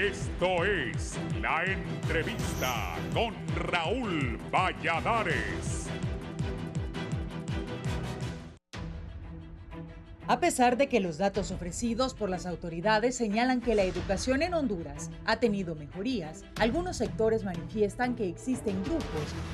Esto es La Entrevista con Raúl Valladares. A pesar de que los datos ofrecidos por las autoridades señalan que la educación en Honduras ha tenido mejorías, algunos sectores manifiestan que existen grupos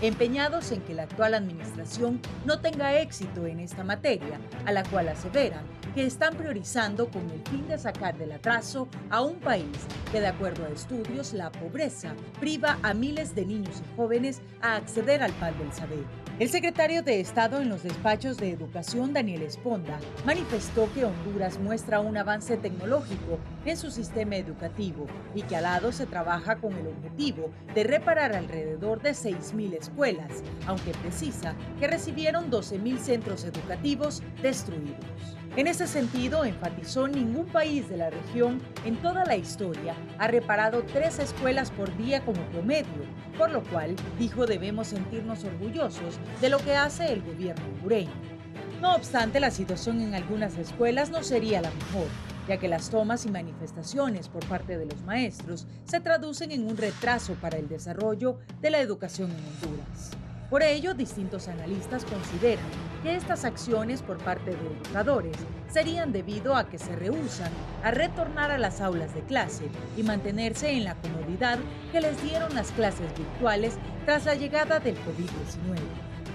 empeñados en que la actual administración no tenga éxito en esta materia, a la cual aseveran que están priorizando con el fin de sacar del atraso a un país que, de acuerdo a estudios, la pobreza priva a miles de niños y jóvenes a acceder al pan del saber. El secretario de Estado en los despachos de Educación, Daniel Esponda, manifestó que Honduras muestra un avance tecnológico en su sistema educativo y que al lado se trabaja con el objetivo de reparar alrededor de 6.000 escuelas, aunque precisa que recibieron 12.000 centros educativos destruidos. En ese sentido, enfatizó, ningún país de la región en toda la historia ha reparado 3 escuelas por día como promedio, por lo cual, dijo, debemos sentirnos orgullosos de lo que hace el gobierno hondureño. No obstante, la situación en algunas escuelas no sería la mejor, ya que las tomas y manifestaciones por parte de los maestros se traducen en un retraso para el desarrollo de la educación en Honduras. Por ello, distintos analistas consideran que estas acciones por parte de educadores serían debido a que se rehúsan a retornar a las aulas de clase y mantenerse en la comodidad que les dieron las clases virtuales tras la llegada del COVID-19.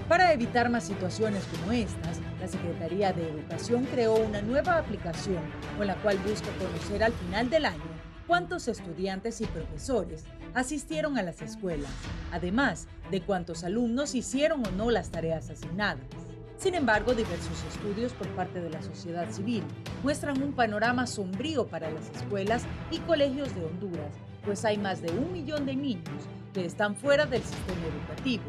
Para evitar más situaciones como estas, la Secretaría de Educación creó una nueva aplicación con la cual busca conocer al final del año cuántos estudiantes y profesores asistieron a las escuelas, además de cuántos alumnos hicieron o no las tareas asignadas. Sin embargo, diversos estudios por parte de la sociedad civil muestran un panorama sombrío para las escuelas y colegios de Honduras, pues hay más de 1 millón de niños que están fuera del sistema educativo.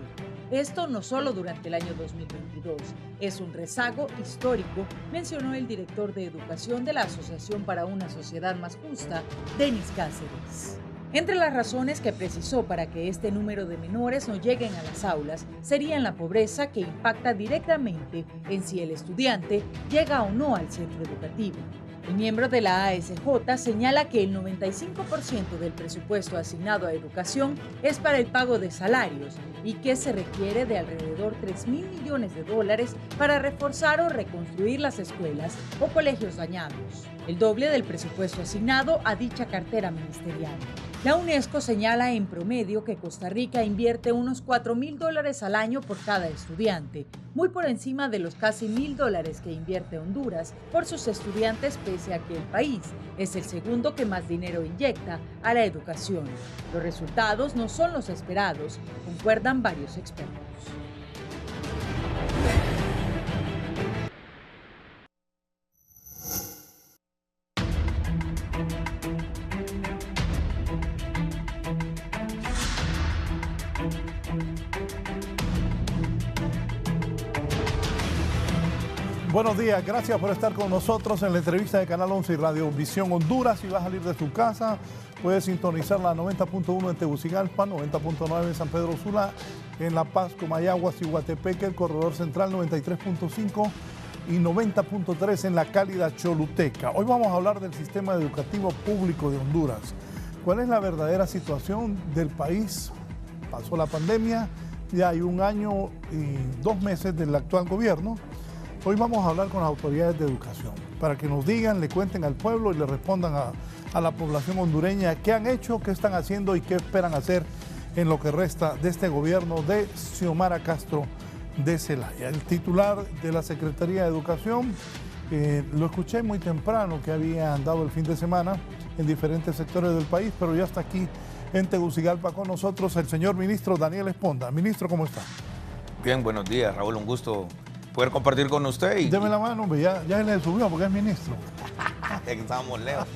Esto no solo durante el año 2022, es un rezago histórico, mencionó el director de Educación de la Asociación para una Sociedad Más Justa, Denis Cáceres. Entre las razones que precisó para que este número de menores no lleguen a las aulas serían la pobreza, que impacta directamente en si el estudiante llega o no al centro educativo. El miembro de la ASJ señala que el 95% del presupuesto asignado a educación es para el pago de salarios y que se requiere de alrededor $3.000 millones para reforzar o reconstruir las escuelas o colegios dañados, el doble del presupuesto asignado a dicha cartera ministerial. La UNESCO señala en promedio que Costa Rica invierte unos $4.000 al año por cada estudiante, muy por encima de los casi $1.000 que invierte Honduras por sus estudiantes, pese a que el país es el segundo que más dinero inyecta a la educación. Los resultados no son los esperados, concuerdan varios expertos. Buenos días, gracias por estar con nosotros en la entrevista de Canal 11 y Radio Visión Honduras. Si vas a salir de tu casa, puedes sintonizar la 90.1 en Tegucigalpa, 90.9 en San Pedro Sula, en La Paz, Comayagua, Ciguatepeque, el Corredor Central 93.5 y 90.3 en la cálida Choluteca. Hoy vamos a hablar del sistema educativo público de Honduras. ¿Cuál es la verdadera situación del país? Pasó la pandemia, ya hay 1 año y 2 meses del actual gobierno. Hoy vamos a hablar con las autoridades de educación para que nos digan, le cuenten al pueblo y le respondan a la población hondureña qué han hecho, qué están haciendo y qué esperan hacer en lo que resta de este gobierno de Xiomara Castro de Zelaya. El titular de la Secretaría de Educación, lo escuché muy temprano que había andado el fin de semana en diferentes sectores del país, pero ya está aquí en Tegucigalpa con nosotros el señor ministro Daniel Esponda. Ministro, ¿cómo está? Bien, buenos días, Raúl, un gusto poder compartir con usted. Deme la mano, hombre, ya se le subió porque es ministro. Ya que estábamos lejos.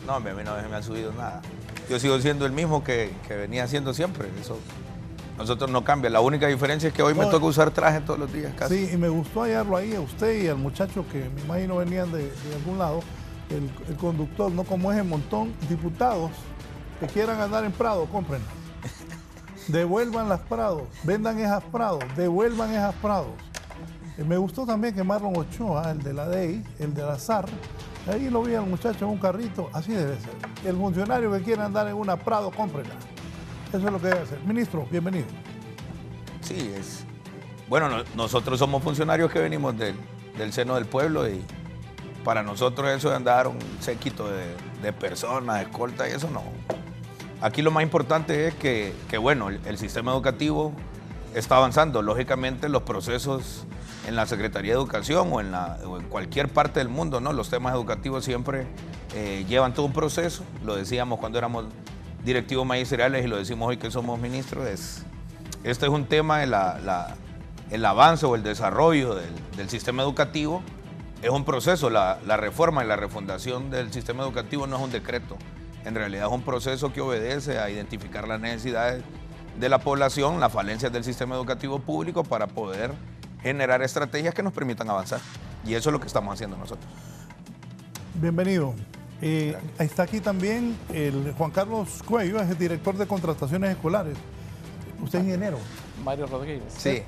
No, hombre, a mí no me ha subido nada. Yo sigo siendo el mismo que venía siendo siempre. Eso, nosotros no cambia. La única diferencia es que hoy me toca usar traje todos los días casi. Sí, y me gustó hallarlo ahí a usted y al muchacho que me imagino venían de algún lado, el conductor, no como es el montón, diputados que quieran andar en Prado, cómprenlas. Devuelvan las Prados, vendan esas Prados, devuelvan esas Prados. Me gustó también que Marlon Ochoa, el de la DEI, el de la SAR, Ahí lo vi al muchacho en un carrito, así debe ser. El funcionario que quiera andar en una Prado, cómprela. Eso es lo que debe hacer. Ministro, bienvenido. Sí, es. Bueno, nosotros somos funcionarios que venimos del seno del pueblo y para nosotros eso de andar un séquito de personas, escolta y eso no. Aquí lo más importante es que bueno, el sistema educativo está avanzando. Lógicamente los procesos en la Secretaría de Educación o en cualquier parte del mundo, ¿no? Los temas educativos siempre llevan todo un proceso. Lo decíamos cuando éramos directivos magisteriales y lo decimos hoy que somos ministros. Este es un tema el avance o el desarrollo del sistema educativo. Es un proceso. La reforma y la refundación del sistema educativo no es un decreto. En realidad es un proceso que obedece a identificar las necesidades de la población, las falencias del sistema educativo público para poder generar estrategias que nos permitan avanzar. Y eso es lo que estamos haciendo nosotros. Bienvenido. Está aquí también el Juan Carlos Cuello, es el director de contrataciones escolares. Usted es ingeniero. Mario Rodríguez. Sí,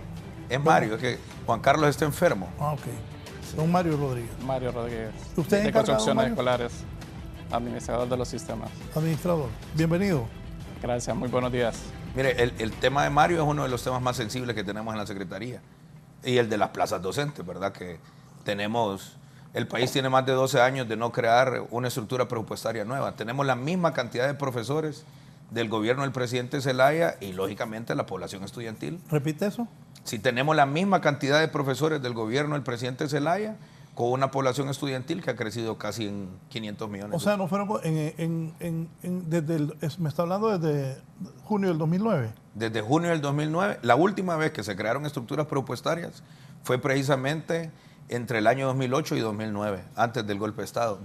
es Mario, es que Juan Carlos está enfermo. Ah, ok. Don Mario Rodríguez. Mario Rodríguez. ¿Usted es de encargado, construcciones Mario? escolares, administrador de los sistemas. Administrador. Bienvenido. Gracias, muy buenos días. Mire, el tema de Mario es uno de los temas más sensibles que tenemos en la Secretaría. Y el de las plazas docentes, ¿verdad? Que el país tiene más de 12 años de no crear una estructura presupuestaria nueva. Tenemos la misma cantidad de profesores del gobierno del presidente Zelaya y lógicamente la población estudiantil. ¿Repite eso? Si tenemos la misma cantidad de profesores del gobierno del presidente Zelaya con una población estudiantil que ha crecido casi en 500 millones. O sea, no fueron me está hablando desde junio del 2009. Desde junio del 2009, la última vez que se crearon estructuras presupuestarias fue entre el año 2008 y 2009, antes del golpe de Estado.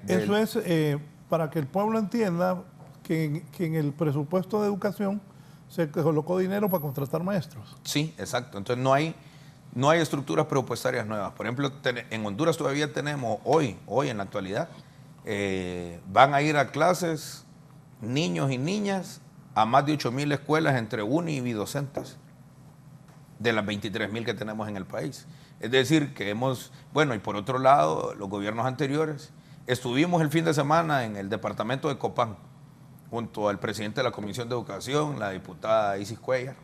Eso es para que el pueblo entienda que en el presupuesto de educación se colocó dinero para contratar maestros. Sí, exacto. Entonces no hay estructuras presupuestarias nuevas. Por ejemplo, en Honduras todavía tenemos, hoy en la actualidad, van a ir a clases niños y niñas a más de 8,000 escuelas entre uni y bidocentes, de las 23,000 que tenemos en el país. Es decir, que y por otro lado, los gobiernos anteriores, estuvimos el fin de semana en el departamento de Copán, junto al presidente de la Comisión de Educación, la diputada Isis Cuellar,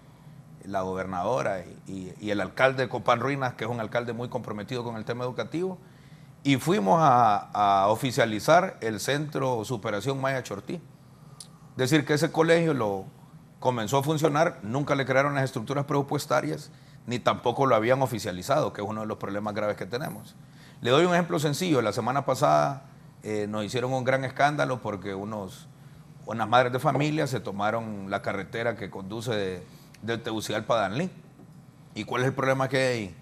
la gobernadora y el alcalde de Copán Ruinas, que es un alcalde muy comprometido con el tema educativo, y fuimos a oficializar el Centro Superación Maya Chortí. Es decir, que ese colegio comenzó a funcionar, nunca le crearon las estructuras presupuestarias, ni tampoco lo habían oficializado, que es uno de los problemas graves que tenemos. Le doy un ejemplo sencillo. La semana pasada nos hicieron un gran escándalo porque unas madres de familia se tomaron la carretera que conduce de Tegucigalpa a Danlí. ¿Y cuál es el problema que hay ahí?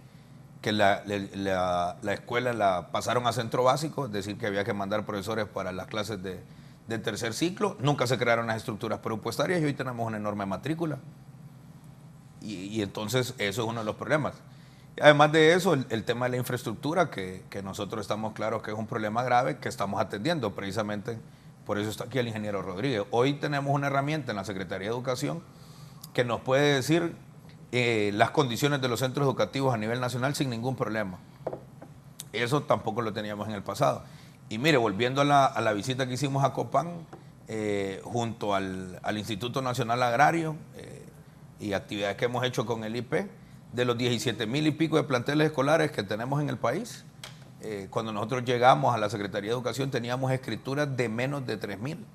Que la escuela la pasaron a centro básico, es decir, que había que mandar profesores para las clases de tercer ciclo. Nunca se crearon las estructuras presupuestarias y hoy tenemos una enorme matrícula. Y entonces eso es uno de los problemas. Además de eso, el tema de la infraestructura, que nosotros estamos claros que es un problema grave que estamos atendiendo. Precisamente por eso está aquí el ingeniero Rodríguez. Hoy tenemos una herramienta en la Secretaría de Educación que nos puede decir las condiciones de los centros educativos a nivel nacional sin ningún problema. Eso tampoco lo teníamos en el pasado. Y mire, volviendo a la visita que hicimos a Copán, junto al Instituto Nacional Agrario y actividades que hemos hecho con el IP, de los 17,000 y pico de planteles escolares que tenemos en el país, cuando nosotros llegamos a la Secretaría de Educación teníamos escrituras de menos de 3,000.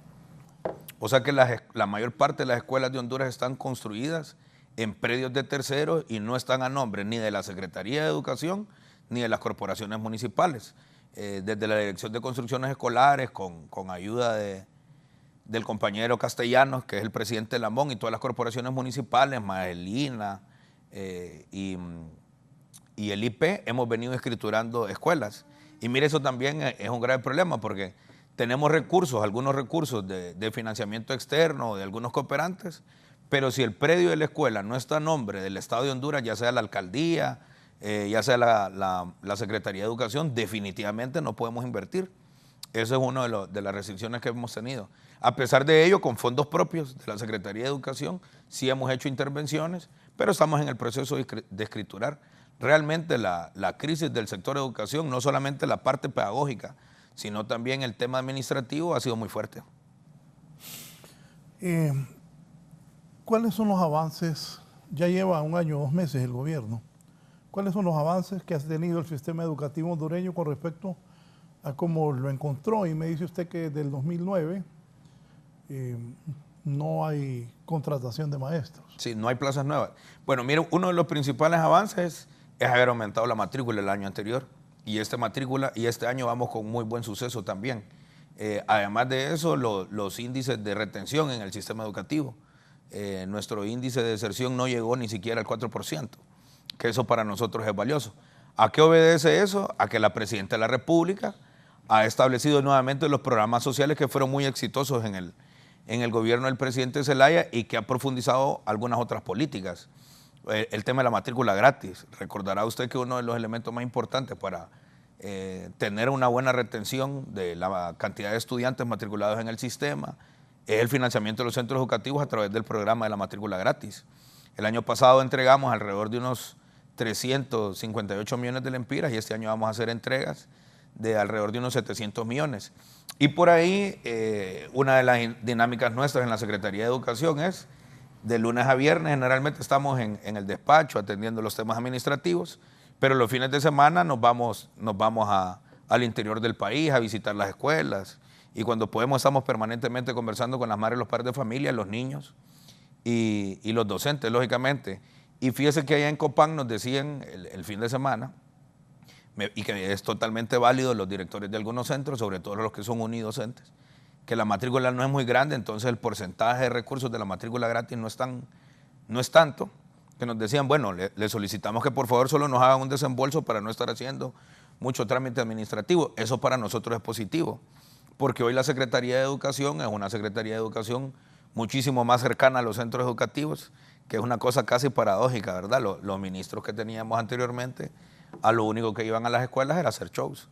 O sea que la mayor parte de las escuelas de Honduras están construidas en predios de terceros y no están a nombre ni de la Secretaría de Educación ni de las corporaciones municipales. Desde la Dirección de Construcciones Escolares, con ayuda del compañero Castellanos, que es el presidente de Lamón, y todas las corporaciones municipales, Magelina y el IP, hemos venido escriturando escuelas. Y mire, eso también es un grave problema porque tenemos algunos recursos de financiamiento externo de algunos cooperantes, pero si el predio de la escuela no está a nombre del Estado de Honduras, ya sea la alcaldía, ya sea la Secretaría de Educación, definitivamente no podemos invertir. Eso es una de las restricciones que hemos tenido. A pesar de ello, con fondos propios de la Secretaría de Educación, sí hemos hecho intervenciones, pero estamos en el proceso de escriturar. Realmente la crisis del sector de educación, no solamente la parte pedagógica, sino también el tema administrativo ha sido muy fuerte. ¿Cuáles son los avances? Ya lleva 1 año, 2 meses el gobierno. ¿Cuáles son los avances que ha tenido el sistema educativo hondureño con respecto a cómo lo encontró? Y me dice usted que desde el 2009 no hay contratación de maestros. Sí, no hay plazas nuevas. Bueno, mire, uno de los principales avances es haber aumentado la matrícula el año anterior. Y este año vamos con muy buen suceso también. Además de eso, los índices de retención en el sistema educativo. Nuestro índice de deserción no llegó ni siquiera al 4%, que eso para nosotros es valioso. ¿A qué obedece eso? A que la Presidenta de la República ha establecido nuevamente los programas sociales que fueron muy exitosos en el gobierno del presidente Zelaya y que ha profundizado algunas otras políticas. El tema de la matrícula gratis. Recordará usted que uno de los elementos más importantes para tener una buena retención de la cantidad de estudiantes matriculados en el sistema es el financiamiento de los centros educativos a través del programa de la matrícula gratis. El año pasado entregamos alrededor de unos 358 millones de lempiras y este año vamos a hacer entregas de alrededor de unos 700 millones. Y por ahí, una de las dinámicas nuestras en la Secretaría de Educación es, de lunes a viernes, generalmente estamos en el despacho atendiendo los temas administrativos, pero los fines de semana nos vamos al interior del país a visitar las escuelas y cuando podemos estamos permanentemente conversando con las madres, los padres de familia, los niños y los docentes, lógicamente. Y fíjese que allá en Copán nos decían el fin de semana, y que es totalmente válido los directores de algunos centros, sobre todo los que son unidocentes, que la matrícula no es muy grande, entonces el porcentaje de recursos de la matrícula gratis no es tanto, que nos decían, bueno, le solicitamos que por favor solo nos hagan un desembolso para no estar haciendo mucho trámite administrativo. Eso para nosotros es positivo, porque hoy la Secretaría de Educación es una Secretaría de Educación muchísimo más cercana a los centros educativos, que es una cosa casi paradójica, ¿verdad? Los ministros que teníamos anteriormente, a lo único que iban a las escuelas era hacer shows.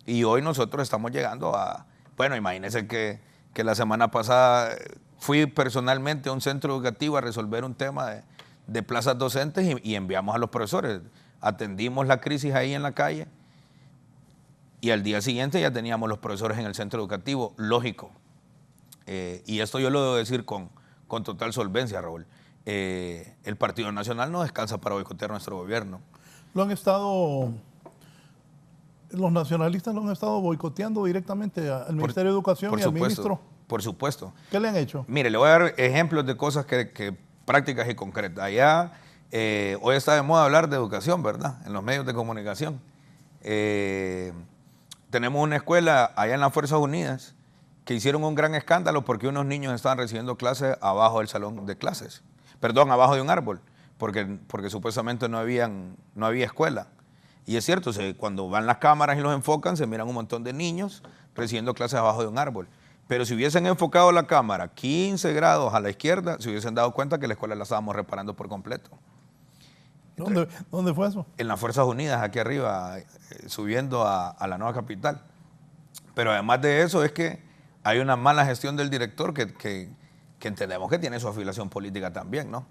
Y hoy nosotros estamos llegando a... Bueno, imagínense que la semana pasada fui personalmente a un centro educativo a resolver un tema de plazas docentes y enviamos a los profesores. Atendimos la crisis ahí en la calle y al día siguiente ya teníamos los profesores en el centro educativo, lógico. Y esto yo lo debo decir con total solvencia, Raúl. El Partido Nacional no descansa para boicotear nuestro gobierno. Los nacionalistas lo han estado boicoteando directamente al Ministerio de Educación y al ministro. Por supuesto. ¿Qué le han hecho? Mire, le voy a dar ejemplos de cosas que prácticas y concretas. Allá, hoy está de moda hablar de educación, ¿verdad? En los medios de comunicación. Tenemos una escuela allá en las Fuerzas Unidas que hicieron un gran escándalo porque unos niños estaban recibiendo clases abajo del salón de clases. Perdón, abajo de un árbol, porque supuestamente no había escuela. Y es cierto, cuando van las cámaras y los enfocan, se miran un montón de niños recibiendo clases abajo de un árbol. Pero si hubiesen enfocado la cámara 15 grados a la izquierda, se hubiesen dado cuenta que la escuela la estábamos reparando por completo. ¿Dónde fue eso? En las Fuerzas Unidas, aquí arriba, subiendo a la nueva capital. Pero además de eso es que hay una mala gestión del director que entendemos que tiene su afiliación política también, ¿no?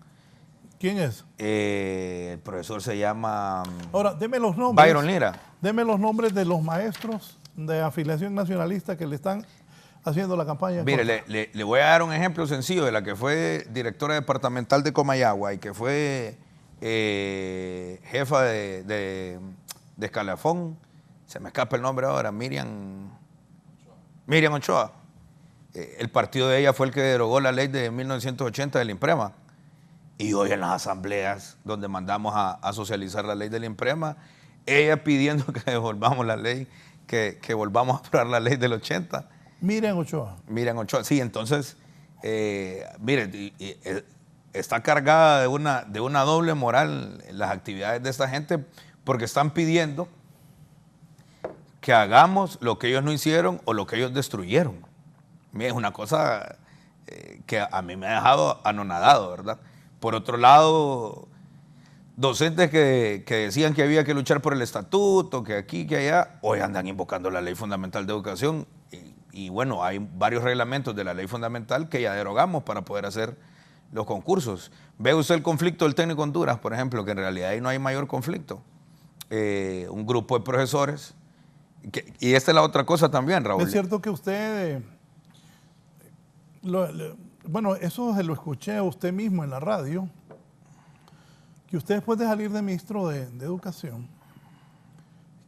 ¿Quién es? El profesor se llama... Ahora, deme los nombres. Byron Lira. Deme los nombres de los maestros de afiliación nacionalista que le están haciendo la campaña. Mire, le voy a dar un ejemplo sencillo de la que fue directora departamental de Comayagua y que fue jefa de escalafón. Se me escapa el nombre ahora, Miriam Ochoa. El partido de ella fue el que derogó la ley de 1980 del IMPREMA. Y hoy en las asambleas donde mandamos a socializar la ley del IMPREMA, ella pidiendo que devolvamos la ley, que volvamos a aprobar la ley del 80. Miriam Ochoa. Miriam Ochoa, sí, entonces, mire, está cargada de una doble moral en las actividades de esta gente porque están pidiendo que hagamos lo que ellos no hicieron o lo que ellos destruyeron. Mira, es una cosa que a mí me ha dejado anonadado, ¿verdad? Por otro lado, docentes que decían que había que luchar por el estatuto, que aquí, que allá, hoy andan invocando la Ley Fundamental de Educación y bueno, hay varios reglamentos de la Ley Fundamental que ya derogamos para poder hacer los concursos. Ve usted el conflicto del técnico Honduras, por ejemplo, que en realidad ahí no hay mayor conflicto. Un grupo de profesores Y esta es la otra cosa también, Raúl. Es cierto que usted, bueno, eso se lo escuché a usted mismo en la radio, que usted después de salir de ministro de Educación,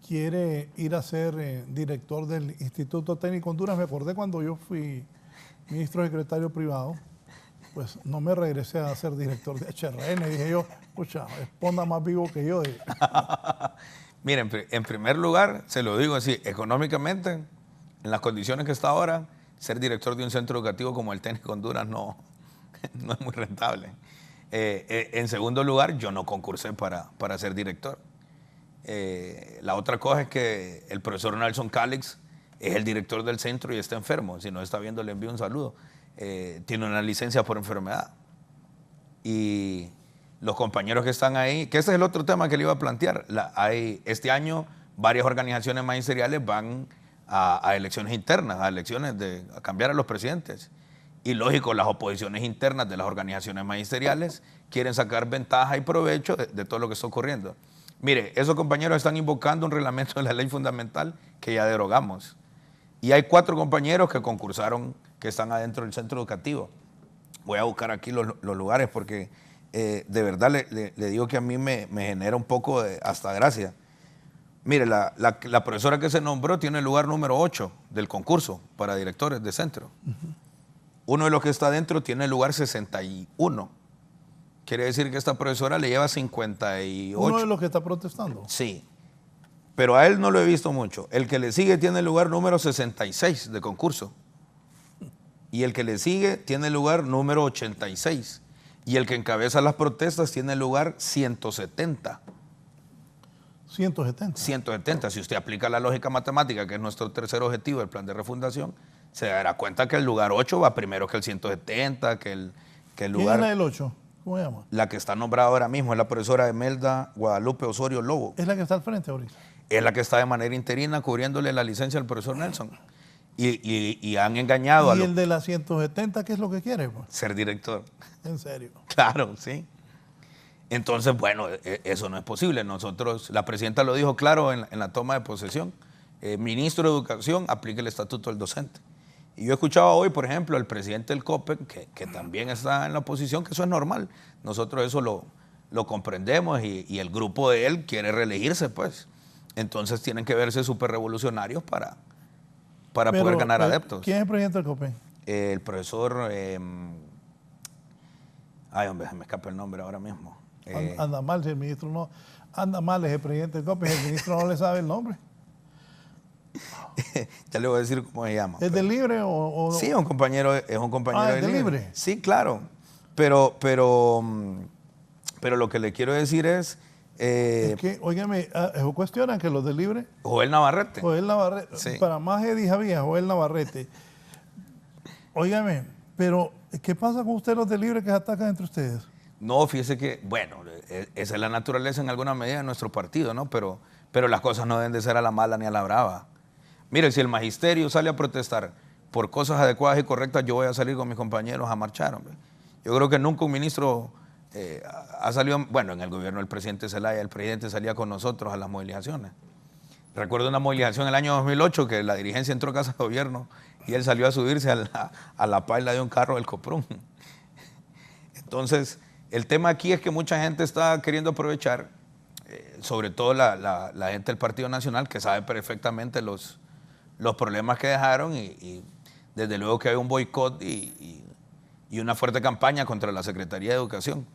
quiere ir a ser director del Instituto Técnico Honduras. Me acordé cuando yo fui ministro secretario privado, pues no me regresé a ser director de HRN. Dije yo, escucha, Esponda más vivo que yo. Miren, en primer lugar, se lo digo así, económicamente, en las condiciones que está ahora, ser director de un centro educativo como el Técnico Honduras no es muy rentable. En segundo lugar, yo no concursé para ser director. La otra cosa es que el profesor Nelson Calix es el director del centro y está enfermo. Si nos está viendo, le envío un saludo. Tiene una licencia por enfermedad. Y los compañeros que están ahí, que ese es el otro tema que le iba a plantear. Este año varias organizaciones magisteriales van a elecciones internas, a cambiar a los presidentes. Y lógico, las oposiciones internas de las organizaciones magisteriales quieren sacar ventaja y provecho de todo lo que está ocurriendo. Mire, esos compañeros están invocando un reglamento de la ley fundamental que ya derogamos. Y hay 4 compañeros que concursaron, que están adentro del centro educativo. Voy a buscar aquí los lugares porque de verdad le digo que a mí me genera un poco de hasta gracia. Mire, la profesora que se nombró tiene el lugar número 8 del concurso para directores de centro. Uno de los que está adentro tiene el lugar 61. Quiere decir que esta profesora le lleva 58. ¿Uno de los que está protestando? Sí, pero a él no lo he visto mucho. El que le sigue tiene el lugar número 66 de concurso. Y el que le sigue tiene el lugar número 86. Y el que encabeza las protestas tiene el lugar 170. 170. 170. Si usted aplica la lógica matemática, que es nuestro tercer objetivo del plan de refundación, se dará cuenta que el lugar 8 va primero que el 170, que el lugar... ¿Quién es la del 8? ¿Cómo se llama? La que está nombrada ahora mismo es la profesora Emelda Guadalupe Osorio Lobo. Es la que está al frente ahorita. Es la que está de manera interina cubriéndole la licencia al profesor Nelson. Y han engañado ¿Y el de la 170 qué es lo que quiere? Pues? ser director. En serio. Claro, sí. Entonces, bueno, eso no es posible. Nosotros, la presidenta lo dijo claro en la toma de posesión. Ministro de Educación, aplique el estatuto del docente. Y yo escuchaba hoy, por ejemplo, al presidente del COPE, que también está en la oposición, que eso es normal. Nosotros eso lo comprendemos y el grupo de él quiere reelegirse, pues. Entonces tienen que verse súper revolucionarios para poder ganar adeptos. ¿Quién es el presidente del COPE? El profesor... ay, hombre, se me escapa el nombre ahora mismo. Anda mal si el ministro no... Anda mal es el presidente del COPE, el ministro no le sabe el nombre. Ya le voy a decir cómo se llama. ¿Es de Libre o...? Sí, es un compañero ¿es de Libre? Sí, claro. Pero lo que le quiero decir es... es que, óigame, cuestionan que los de Libre... Joel Navarrete. Joel Navarrete. Sí. Para más Eddie Javier, Joel Navarrete. Óigame, pero ¿qué pasa con ustedes los de Libre que se atacan entre ustedes? No, fíjese que, bueno, esa es la naturaleza en alguna medida de nuestro partido, ¿no? Pero las cosas no deben de ser a la mala ni a la brava. Mire, si el magisterio sale a protestar por cosas adecuadas y correctas, yo voy a salir con mis compañeros a marchar, hombre. Yo creo que nunca un ministro ha salido, bueno, en el gobierno del presidente Zelaya, el presidente salía con nosotros a las movilizaciones. Recuerdo una movilización en el año 2008 que la dirigencia entró a casa de gobierno y él salió a subirse a la paila de un carro del Coprum. Entonces, el tema aquí es que mucha gente está queriendo aprovechar, sobre todo la gente del Partido Nacional, que sabe perfectamente los problemas que dejaron y desde luego que hay un boicot y una fuerte campaña contra la Secretaría de Educación.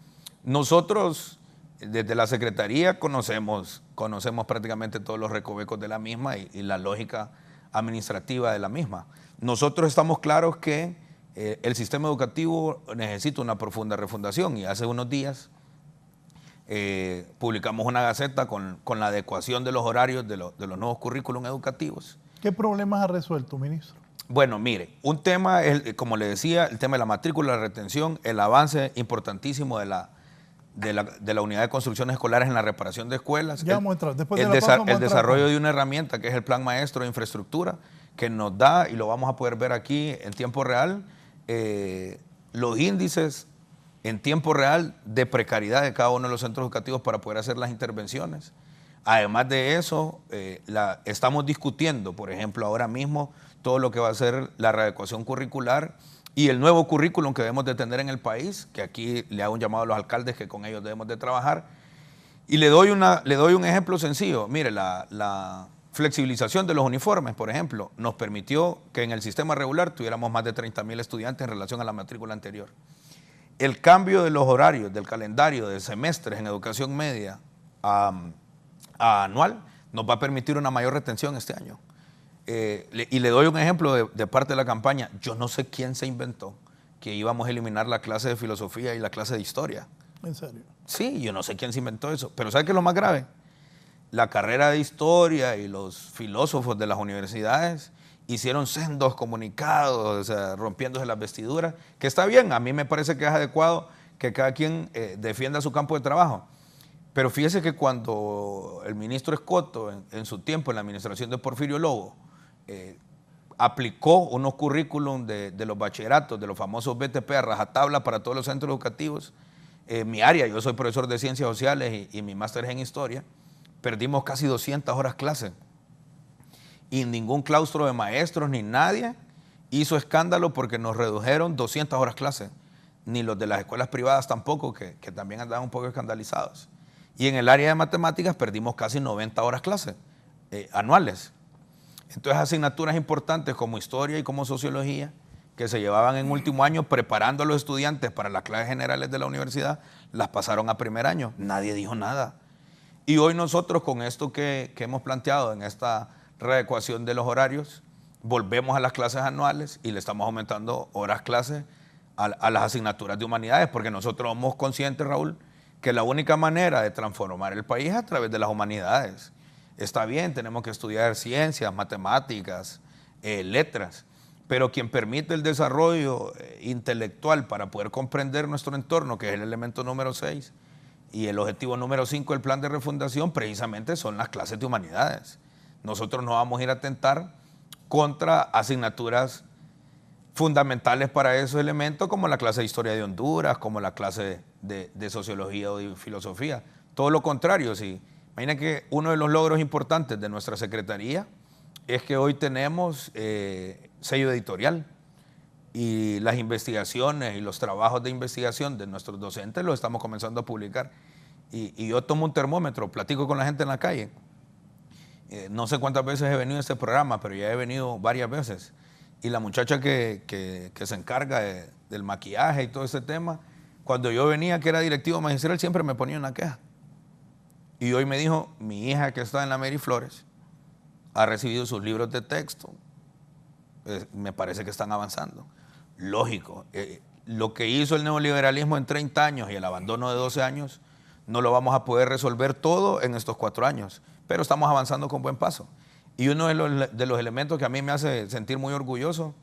Nosotros, desde la Secretaría, conocemos prácticamente todos los recovecos de la misma y la lógica administrativa de la misma. Nosotros estamos claros que el sistema educativo necesita una profunda refundación y hace unos días publicamos una gaceta con la adecuación de los horarios de los nuevos currículums educativos. ¿Qué problemas ha resuelto, ministro? Bueno, mire, un tema, como le decía, el tema de la matrícula, la retención, el avance importantísimo de la unidad de construcciones escolares en la reparación de escuelas. Ya vamos a entrar. Después de el la pausa vamos a entrar. desarrollo de una herramienta que es el Plan Maestro de Infraestructura, que nos da, y lo vamos a poder ver aquí en tiempo real, los índices en tiempo real de precariedad de cada uno de los centros educativos para poder hacer las intervenciones. Además de eso, estamos discutiendo, por ejemplo, ahora mismo, todo lo que va a ser la readecuación curricular y el nuevo currículum que debemos de tener en el país, que aquí le hago un llamado a los alcaldes que con ellos debemos de trabajar. Y le doy un ejemplo sencillo. Mire, la flexibilización de los uniformes, por ejemplo, nos permitió que en el sistema regular tuviéramos más de 30,000 estudiantes en relación a la matrícula anterior. El cambio de los horarios, del calendario de semestres en educación media a anual, nos va a permitir una mayor retención este año. Y le doy un ejemplo de parte de la campaña. Yo no sé quién se inventó que íbamos a eliminar la clase de filosofía y la clase de historia. ¿En serio? Sí, yo no sé quién se inventó eso. Pero ¿sabe qué es lo más grave? La carrera de historia y los filósofos de las universidades hicieron sendos comunicados, o sea, rompiéndose las vestiduras, que está bien, a mí me parece que es adecuado que cada quien defienda su campo de trabajo. Pero fíjese que cuando el ministro Escoto, en su tiempo en la administración de Porfirio Lobo, aplicó unos currículum de los bachilleratos, de los famosos BTP a rajatabla para todos los centros educativos, mi área, yo soy profesor de Ciencias Sociales y mi máster es en Historia, perdimos casi 200 horas clase. Y ningún claustro de maestros ni nadie hizo escándalo porque nos redujeron 200 horas clase. Ni los de las escuelas privadas tampoco, que también andaban un poco escandalizados. Y en el área de matemáticas perdimos casi 90 horas clase anuales. Entonces asignaturas importantes como historia y como sociología, que se llevaban en último año preparando a los estudiantes para las clases generales de la universidad, las pasaron a primer año. Nadie dijo nada. Y hoy nosotros con esto que hemos planteado en esta readecuación de los horarios, volvemos a las clases anuales y le estamos aumentando horas clase a las asignaturas de humanidades, porque nosotros somos conscientes, Raúl, que la única manera de transformar el país es a través de las humanidades. Está bien, tenemos que estudiar ciencias, matemáticas, letras, pero quien permite el desarrollo intelectual para poder comprender nuestro entorno, que es el elemento número 6, y el objetivo número 5 del plan de refundación, precisamente son las clases de humanidades. Nosotros no vamos a ir a atentar contra asignaturas fundamentales para esos elementos, como la clase de Historia de Honduras, como la clase de Sociología o de Filosofía. Todo lo contrario, sí. Imagina que uno de los logros importantes de nuestra Secretaría es que hoy tenemos sello editorial y las investigaciones y los trabajos de investigación de nuestros docentes los estamos comenzando a publicar. Y yo tomo un termómetro, platico con la gente en la calle. No sé cuántas veces he venido a este programa, pero ya he venido varias veces. Y la muchacha que se encarga del maquillaje y todo ese tema, cuando yo venía, que era directivo magistral, siempre me ponía una queja. Y hoy me dijo, mi hija que está en la Mary Flores ha recibido sus libros de texto. Me parece que están avanzando. Lógico, lo que hizo el neoliberalismo en 30 años y el abandono de 12 años, no lo vamos a poder resolver todo en estos 4 años, pero estamos avanzando con buen paso. Y uno de los elementos que a mí me hace sentir muy orgulloso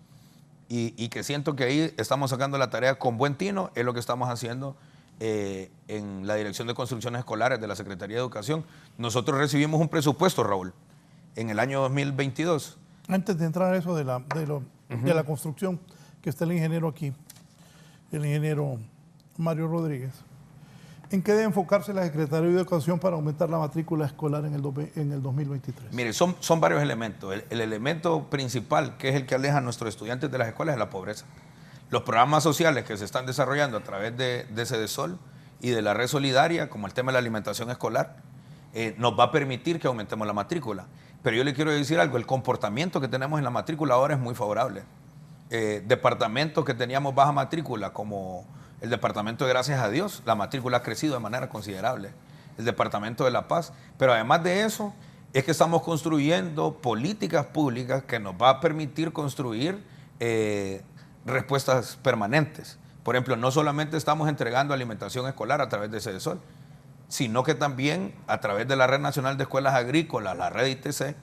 y que siento que ahí estamos sacando la tarea con buen tino, es lo que estamos haciendo en la Dirección de Construcciones Escolares de la Secretaría de Educación. Nosotros recibimos un presupuesto, Raúl, en el año 2022. Antes de entrar a eso de la construcción, que está el ingeniero aquí, el ingeniero Mario Rodríguez, ¿en qué debe enfocarse la Secretaría de Educación para aumentar la matrícula escolar en el 2023? Mire, son varios elementos. El elemento principal, que es el que aleja a nuestros estudiantes de las escuelas, es la pobreza. Los programas sociales que se están desarrollando a través de Cedesol y de la red solidaria, como el tema de la alimentación escolar, nos va a permitir que aumentemos la matrícula. Pero yo le quiero decir algo, el comportamiento que tenemos en la matrícula ahora es muy favorable. Departamentos que teníamos baja matrícula, como el departamento de Gracias a Dios, la matrícula ha crecido de manera considerable. El departamento de La Paz. Pero además de eso, es que estamos construyendo políticas públicas que nos va a permitir construir respuestas permanentes. Por ejemplo, no solamente estamos entregando alimentación escolar a través de Cedesol, sino que también a través de la Red Nacional de Escuelas Agrícolas, la red ITC,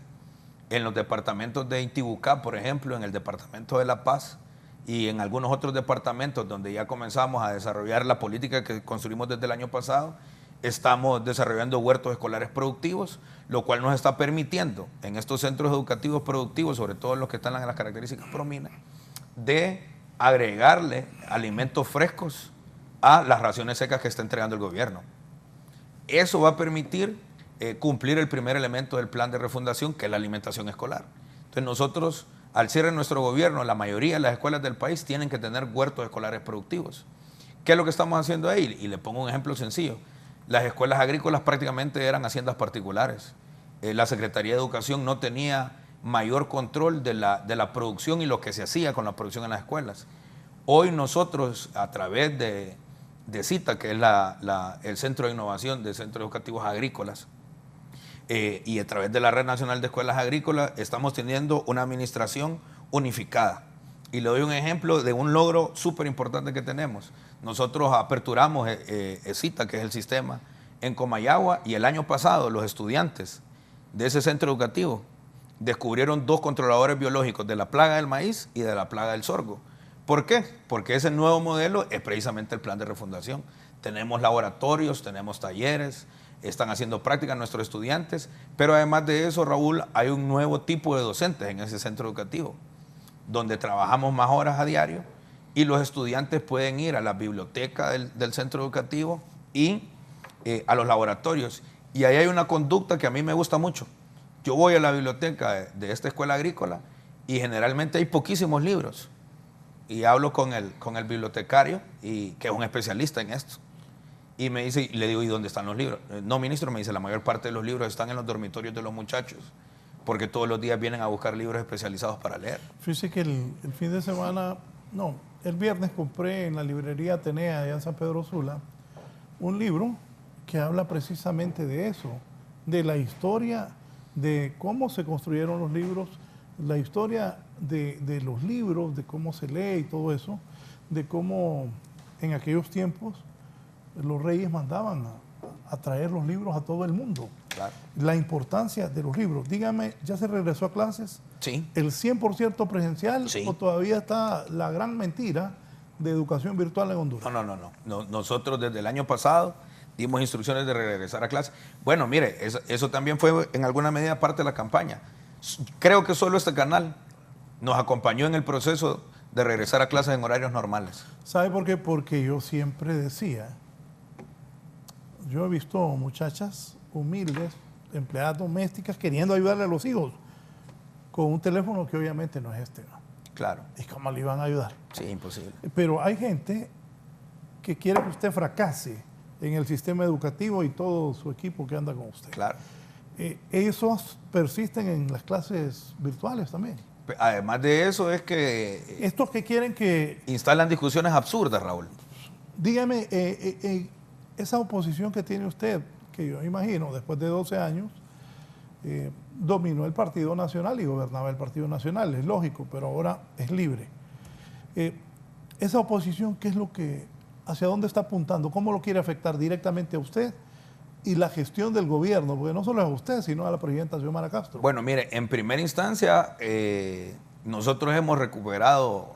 en los departamentos de Intibucá, por ejemplo, en el departamento de La Paz y en algunos otros departamentos donde ya comenzamos a desarrollar la política que construimos desde el año pasado, estamos desarrollando huertos escolares productivos, lo cual nos está permitiendo en estos centros educativos productivos, sobre todo los que están en las características PROMINA, de agregarle alimentos frescos a las raciones secas que está entregando el gobierno. Eso va a permitir cumplir el primer elemento del plan de refundación, que es la alimentación escolar. Entonces nosotros, al cierre de nuestro gobierno, la mayoría de las escuelas del país tienen que tener huertos escolares productivos. ¿Qué es lo que estamos haciendo ahí? Y le pongo un ejemplo sencillo. Las escuelas agrícolas prácticamente eran haciendas particulares. La Secretaría de Educación no tenía mayor control de la producción y lo que se hacía con la producción en las escuelas. Hoy nosotros, a través de CITA, que es el Centro de Innovación de Centros Educativos Agrícolas, y a través de la Red Nacional de Escuelas Agrícolas, estamos teniendo una administración unificada. Y le doy un ejemplo de un logro súper importante que tenemos. Nosotros aperturamos CITA, que es el sistema, en Comayagua, y el año pasado los estudiantes de ese centro educativo descubrieron 2 controladores biológicos de la plaga del maíz y de la plaga del sorgo. ¿Por qué? Porque ese nuevo modelo es precisamente el plan de refundación. Tenemos laboratorios, tenemos talleres, están haciendo prácticas nuestros estudiantes, pero además de eso, Raúl, hay un nuevo tipo de docentes en ese centro educativo, donde trabajamos más horas a diario y los estudiantes pueden ir a la biblioteca del centro educativo y a los laboratorios. Y ahí hay una conducta que a mí me gusta mucho. Yo voy a la biblioteca de esta escuela agrícola y generalmente hay poquísimos libros. Y hablo con el bibliotecario, que es un especialista en esto. Y me dice, y le digo, ¿y dónde están los libros? No, ministro, me dice, la mayor parte de los libros están en los dormitorios de los muchachos, porque todos los días vienen a buscar libros especializados para leer. Fíjese que el fin de semana, no, el viernes compré en la librería Atenea, allá en San Pedro Sula, un libro que habla precisamente de eso, de la historia, de cómo se construyeron los libros, la historia de los libros, de cómo se lee y todo eso, de cómo en aquellos tiempos los reyes mandaban a traer los libros a todo el mundo. Claro. La importancia de los libros. Dígame, ¿ya se regresó a clases? Sí. ¿El 100% presencial? Sí. ¿O todavía está la gran mentira de educación virtual en Honduras? No. Nosotros desde el año pasado dimos instrucciones de regresar a clases. Bueno, mire, eso también fue en alguna medida parte de la campaña. Creo que solo este canal nos acompañó en el proceso de regresar a clases en horarios normales. ¿Sabe por qué? Porque yo siempre decía, yo he visto muchachas humildes, empleadas domésticas, queriendo ayudarle a los hijos con un teléfono que obviamente no es este, ¿no? Claro. ¿Y cómo le iban a ayudar? Sí, imposible. Pero hay gente que quiere que usted fracase en el sistema educativo y todo su equipo que anda con usted. Claro. Esos persisten en las clases virtuales también. Además de eso es que Estos que quieren que... instalan discusiones absurdas, Raúl. Dígame, esa oposición que tiene usted, que yo imagino después de 12 años, dominó el Partido Nacional y gobernaba el Partido Nacional, es lógico, pero ahora es libre. Esa oposición, ¿qué es lo que, hacia dónde está apuntando? ¿Cómo lo quiere afectar directamente a usted y la gestión del gobierno? Porque no solo es a usted, sino a la presidenta Xiomara Castro. Bueno, mire, en primera instancia, nosotros hemos recuperado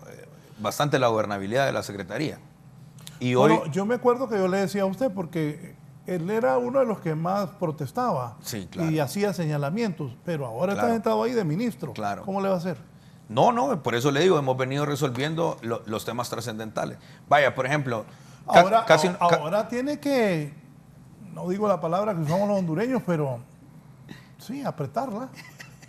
bastante la gobernabilidad de la Secretaría. Y bueno, hoy... yo me acuerdo que yo le decía a usted, porque él era uno de los que más protestaba, sí, claro, y hacía señalamientos, pero ahora claro, está sentado ahí de ministro. Claro. ¿Cómo le va a hacer? No, por eso le digo, hemos venido resolviendo los temas trascendentales. Vaya, por ejemplo... Ahora tiene que, no digo la palabra que usamos los hondureños, pero sí, apretarla,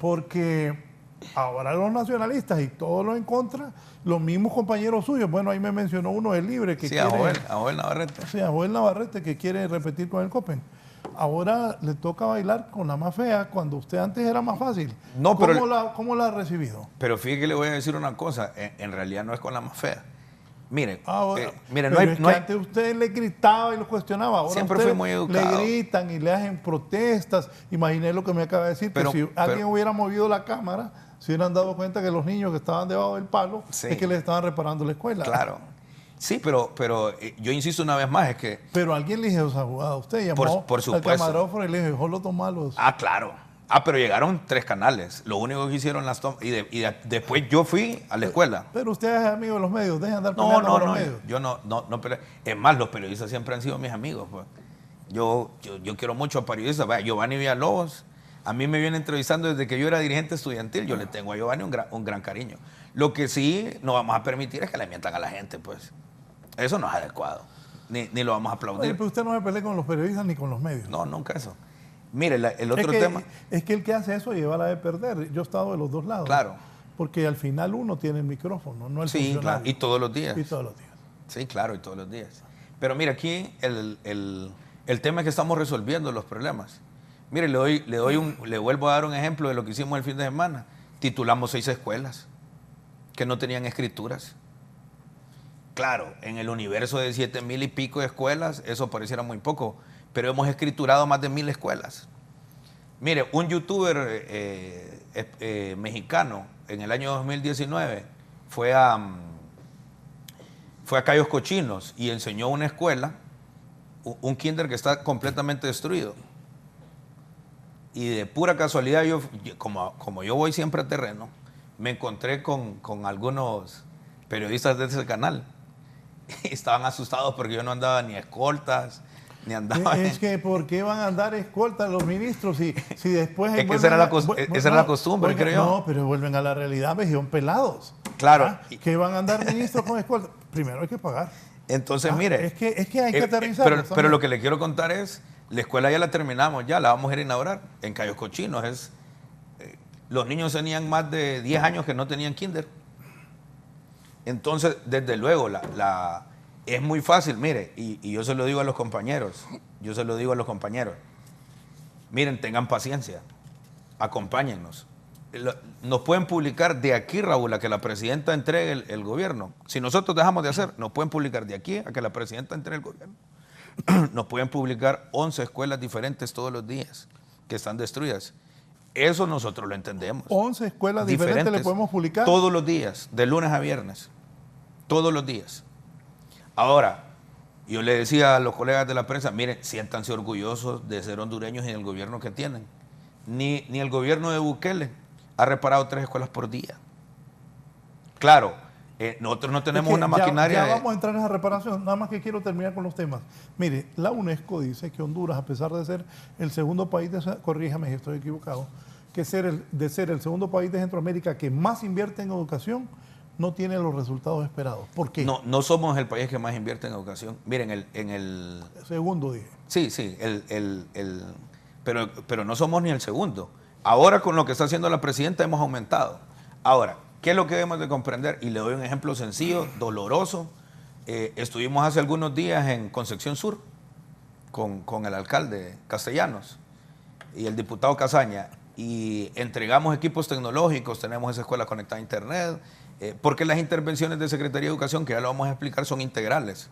porque ahora los nacionalistas y todos los en contra, los mismos compañeros suyos, bueno, ahí me mencionó uno del Libre que quiere... a Joel Navarrete. Sí, a Joel Navarrete que quiere repetir con el Copen. Ahora le toca bailar con la más fea cuando usted antes era más fácil. No, ¿Cómo la ha recibido? Pero fíjate que le voy a decir una cosa, en realidad no es con la más fea. Mire, mire, antes usted le gritaba y lo cuestionaba. Ahora siempre usted fui muy educado. Le gritan y le hacen protestas. Imaginé lo que me acaba de decir, que si alguien hubiera movido la cámara, se hubieran dado cuenta que los niños que estaban debajo del palo es que le estaban reparando la escuela. Claro. Sí, pero yo insisto una vez más, es que... Pero alguien le dijo esa jugada. Usted llamó por supuesto al camarógrafo y le dijo, solo tomalos. Ah, claro. Pero llegaron 3 canales. Lo único que hicieron las tomas... Y después yo fui a la escuela. Pero usted es amigo de los medios. Dejen de andar peleando con los medios. Yo no. Es más, los periodistas siempre han sido mis amigos. Pues. Yo quiero mucho a periodistas. Vaya, Giovanni Villalobos, a mí me viene entrevistando desde que yo era dirigente estudiantil. Yo le tengo a Giovanni un gran cariño. Lo que sí no vamos a permitir es que le mientan a la gente, pues. Eso no es adecuado. Ni lo vamos a aplaudir. Oye, pero usted no se pelea con los periodistas ni con los medios. No, nunca eso. Mire, el otro tema... Es que el que hace eso lleva la de perder. Yo he estado de los dos lados. Claro. Porque al final uno tiene el micrófono, no el Sí, funcionario. claro. Y todos los días. Y todos los días. Sí, claro, y todos los días. Pero mire, aquí el tema es que estamos resolviendo los problemas. Mire, le vuelvo a dar un ejemplo de lo que hicimos el fin de semana. Titulamos 6 escuelas que no tenían escrituras. Claro, en el universo de 7,000 y pico de escuelas, eso pareciera muy poco, pero hemos escriturado más de 1,000 escuelas. Mire, un youtuber mexicano en el año 2019 fue a Cayos Cochinos y enseñó una escuela, un kinder que está completamente destruido. Y de pura casualidad, como yo voy siempre a terreno, me encontré con algunos periodistas de ese canal. Y estaban asustados porque yo no andaba ni a escoltas, ni andaba... Es que ¿por qué van a andar escoltas los ministros si después... Es que esa era la costumbre, creo yo. No, pero vuelven a la realidad, son pelados. Claro. ¿Ah? ¿Qué van a andar ministros con escoltas? Primero hay que pagar. Entonces, mire... Es que hay que aterrizar. Pero lo que le quiero contar es, la escuela ya la terminamos, ya la vamos a ir a inaugurar en Cayos Cochinos. Los niños tenían más de 10 años que no tenían kinder. Entonces, desde luego, es muy fácil, mire, y yo se lo digo a los compañeros, miren, tengan paciencia, acompáñennos. Nos pueden publicar de aquí, Raúl, a que la presidenta entregue el gobierno. Si nosotros dejamos de hacer, nos pueden publicar de aquí a que la presidenta entregue el gobierno. Nos pueden publicar 11 escuelas diferentes todos los días que están destruidas. Eso nosotros lo entendemos. 11 escuelas diferentes le podemos publicar. Todos los días, de lunes a viernes. Todos los días. Ahora, yo le decía a los colegas de la prensa, miren, siéntanse orgullosos de ser hondureños y del gobierno que tienen. Ni el gobierno de Bukele ha reparado 3 escuelas por día. Claro, nosotros no tenemos una maquinaria... Ya vamos a entrar en esa reparación, nada más que quiero terminar con los temas. Mire, la UNESCO dice que Honduras, a pesar de ser el segundo país, corríjame si estoy equivocado, de ser el segundo país de Centroamérica que más invierte en educación, no tiene los resultados esperados. ¿Por qué? No somos el país que más invierte en educación. Miren, en el... Segundo dije. Sí, pero no somos ni el segundo. Ahora con lo que está haciendo la presidenta hemos aumentado. Ahora, ¿qué es lo que debemos de comprender? Y le doy un ejemplo sencillo, doloroso. Estuvimos hace algunos días en Concepción Sur con el alcalde Castellanos y el diputado Casaña y entregamos equipos tecnológicos, tenemos esa escuela conectada a internet, porque las intervenciones de Secretaría de Educación, que ya lo vamos a explicar, son integrales.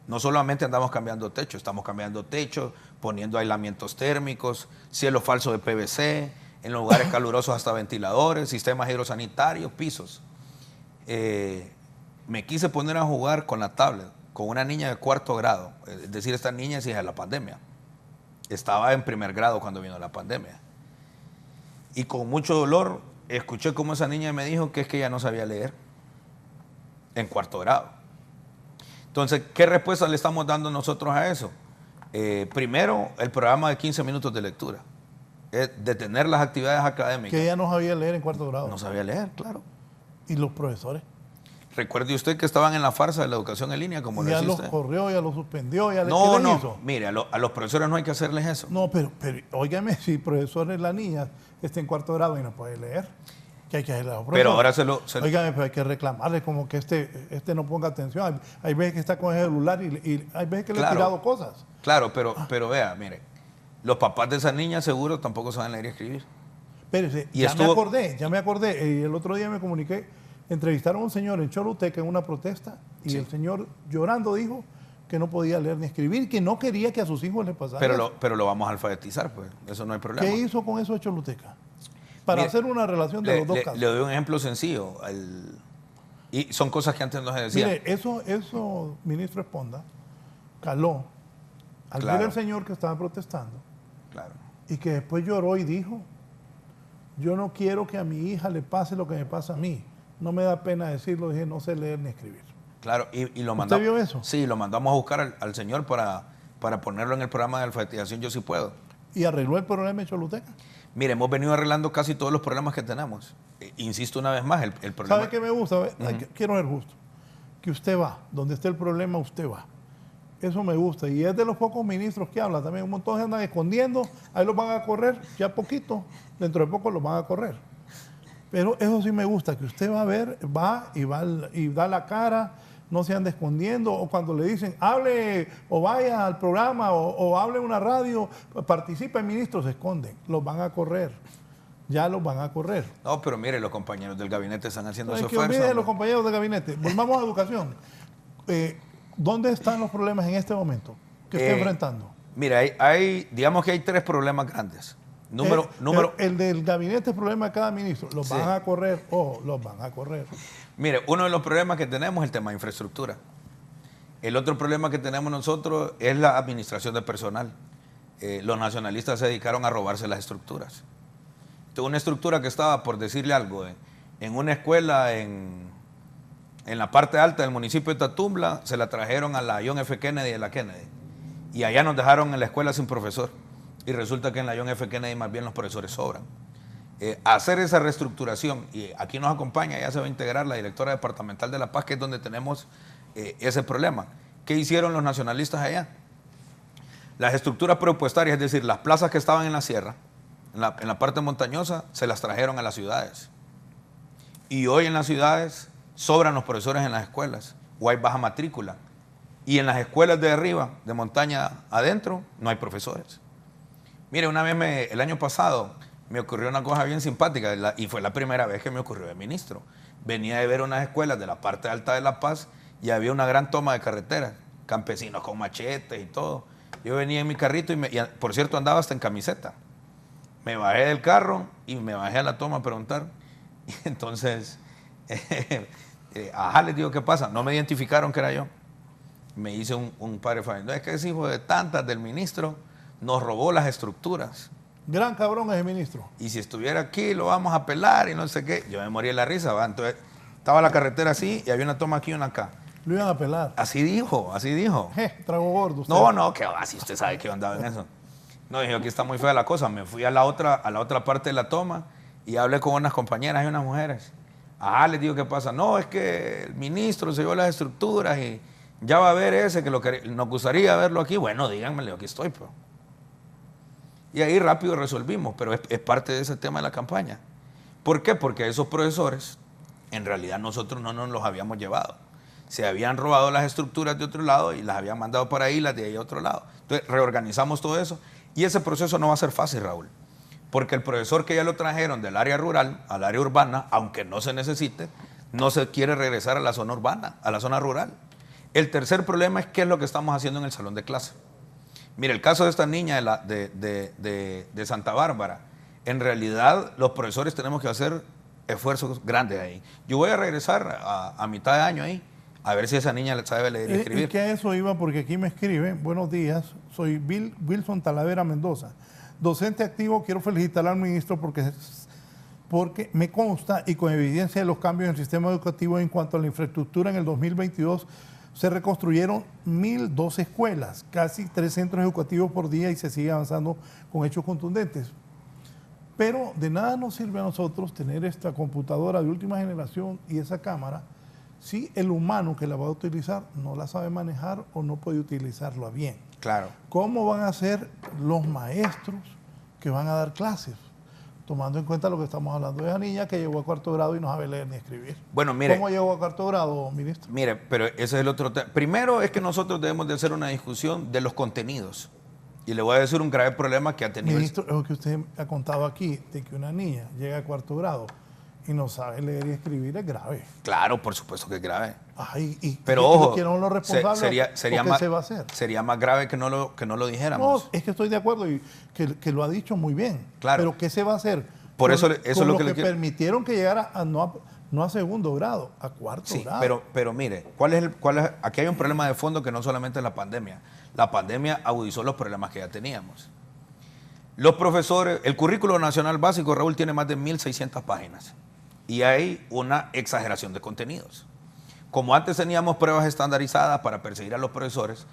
No solamente andamos cambiando techo, estamos cambiando techo, poniendo aislamientos térmicos, cielo falso de PVC, en los lugares calurosos hasta ventiladores, sistemas hidrosanitarios, pisos. Me quise poner a jugar con la tablet, con una niña de 4º grado, es decir, esta niña es hija de la pandemia. Estaba en 1er grado cuando vino la pandemia. Y con mucho dolor escuché cómo esa niña me dijo que es que ella no sabía leer en 4º grado. Entonces, ¿qué respuesta le estamos dando nosotros a eso? Primero, el programa de 15 minutos de lectura. Detener las actividades académicas. Que ella no sabía leer en 4º grado. No sabía leer, claro. ¿Y los profesores? Recuerde usted que estaban en la farsa de la educación en línea, como le decía usted. Ya los corrió, ya los suspendió, ya no, ¿qué hizo? Mire, a los profesores no hay que hacerles eso. No, pero óigame, si el profesor es la niña, está en 4º grado y no puede leer, que hay que hacerle a los profesores. Pero ahora Óigame, pero hay que reclamarle como que este no ponga atención. Hay veces que está con el celular y hay veces que le he tirado cosas. Claro, pero vea, mire, los papás de esa niña seguro tampoco saben leer y escribir. Espérese, ya me acordé. El otro día me comuniqué, entrevistaron a un señor en Choluteca en una protesta y el señor llorando dijo que no podía leer ni escribir, que no quería que a sus hijos les pasara eso. Pero lo vamos a alfabetizar, pues, eso no hay problema. ¿Qué hizo con eso de Choluteca? Para hacer una relación de los dos casos. Le doy un ejemplo sencillo. Y son cosas que antes no se decían. Mire, eso, ministro Esponda, caló al ver al señor que estaba protestando. Claro. Y que después lloró y dijo, yo no quiero que a mi hija le pase lo que me pasa a mí. No me da pena decirlo, dije, no sé leer ni escribir. Claro, y lo mandamos. ¿Usted vio eso? Sí, lo mandamos a buscar al señor para ponerlo en el programa de alfabetización Yo Sí Puedo. ¿Y arregló el problema de Choluteca? Mire, hemos venido arreglando casi todos los problemas que tenemos. Insisto una vez más, el problema... ¿Sabe qué me gusta? Quiero ser justo. Que usted va, donde esté el problema, usted va. Eso me gusta. Y es de los pocos ministros que hablan también. Un montón se andan escondiendo, ahí los van a correr, ya poquito, dentro de poco los van a correr. Pero eso sí me gusta, que usted va a ver, y da la cara, no se ande escondiendo, o cuando le dicen, hable o vaya al programa o hable en una radio, participe, ministros, se esconden, los van a correr. Ya los van a correr. No, pero mire, los compañeros del gabinete están haciendo su Que esfuerzo. olvide los compañeros del gabinete. Volvamos a educación. ¿Dónde están los problemas en este momento que está enfrentando? Mira, digamos que hay 3 problemas grandes. El del gabinete es problema de cada ministro. Los van a correr. Ojo, los van a correr. Mire, uno de los problemas que tenemos es el tema de infraestructura. El otro problema que tenemos nosotros es la administración de personal. Los nacionalistas se dedicaron a robarse las estructuras. Entonces, una estructura que estaba, por decirle algo, en una escuela en la parte alta del municipio de Tatumbla, se la trajeron a la John F. Kennedy de la Kennedy. Y allá nos dejaron en la escuela sin profesor. Y resulta que en la John F. Kennedy más bien los profesores sobran. Hacer esa reestructuración, y aquí nos acompaña, ya se va a integrar la directora departamental de La Paz, que es donde tenemos ese problema. ¿Qué hicieron los nacionalistas allá? Las estructuras presupuestarias, es decir, las plazas que estaban en la sierra, en la parte montañosa, se las trajeron a las ciudades. Y hoy en las ciudades sobran los profesores en las escuelas, o hay baja matrícula. Y en las escuelas de arriba, de montaña adentro, no hay profesores. Mire, una vez el año pasado me ocurrió una cosa bien simpática, y fue la primera vez que me ocurrió de ministro. Venía de ver unas escuelas de la parte alta de La Paz y había una gran toma de carreteras, campesinos con machetes y todo. Yo venía en mi carrito y por cierto andaba hasta en camiseta. Me bajé del carro y me bajé a la toma a preguntar. Y entonces, les digo, ¿qué pasa? No me identificaron que era yo. Me hice un padre familiar. Es que ese hijo de tantas del ministro nos robó las estructuras. Gran cabrón es el ministro. Y si estuviera aquí lo vamos a pelar y no sé qué. Yo me morí de la risa, ¿va? Entonces, estaba la carretera así y había una toma aquí y una acá. Lo iban a pelar. Así dijo. Trago gordo usted. No, que va, si usted sabe que yo andaba en eso. No, dije, aquí está muy fea la cosa. Me fui a la otra parte de la toma y hablé con unas compañeras y unas mujeres. Les digo, ¿qué pasa? No, es que el ministro se llevó las estructuras y ya va a ver ese que nos gustaría verlo aquí. Bueno, díganmelo, aquí estoy, pues. Y ahí rápido resolvimos, pero es parte de ese tema de la campaña. ¿Por qué? Porque esos profesores, en realidad nosotros no nos los habíamos llevado. Se habían robado las estructuras de otro lado y las habían mandado para ahí, las de ahí a otro lado. Entonces reorganizamos todo eso y ese proceso no va a ser fácil, Raúl. Porque el profesor que ya lo trajeron del área rural al área urbana, aunque no se necesite, no se quiere regresar a la zona urbana, a la zona rural. El tercer problema es qué es lo que estamos haciendo en el salón de clase. Mire, el caso de esta niña de Santa Bárbara, en realidad los profesores tenemos que hacer esfuerzos grandes ahí. Yo voy a regresar a mitad de año ahí, a ver si esa niña sabe leer y escribir. Y que a eso iba, porque aquí me escribe, buenos días, soy Wilson Talavera Mendoza, docente activo, quiero felicitar al ministro porque me consta y con evidencia de los cambios en el sistema educativo en cuanto a la infraestructura en el 2022, se reconstruyeron 1.002 escuelas, casi 3 centros educativos por día y se sigue avanzando con hechos contundentes. Pero de nada nos sirve a nosotros tener esta computadora de última generación y esa cámara si el humano que la va a utilizar no la sabe manejar o no puede utilizarla bien. Claro. ¿Cómo van a ser los maestros que van a dar clases? Tomando en cuenta lo que estamos hablando de esa niña que llegó a 4º grado y no sabe leer ni escribir. Bueno, mire. ¿Cómo llegó a 4º grado, ministro? Mire, pero ese es el otro tema. Primero es que nosotros debemos de hacer una discusión de los contenidos. Y le voy a decir un grave problema que ha tenido. Ministro, lo que usted ha contado aquí, de que una niña llega a 4º grado y no sabe leer y escribir, es grave. Claro, por supuesto que es grave. Pero ojo, ¿quiénes son los responsables? Sería ¿Qué más, se va a hacer? Sería más grave que no lo dijéramos. No, es que estoy de acuerdo y que lo ha dicho muy bien. Claro. Pero ¿qué se va a hacer? Por eso es lo que permitieron que llegara no a 2º grado, a 4º grado. Pero mire, aquí hay un problema de fondo que no solamente es la pandemia. La pandemia agudizó los problemas que ya teníamos. Los profesores, el currículo nacional básico, Raúl, tiene más de 1.600 páginas. Y hay una exageración de contenidos. Como antes teníamos pruebas estandarizadas para perseguir a los profesores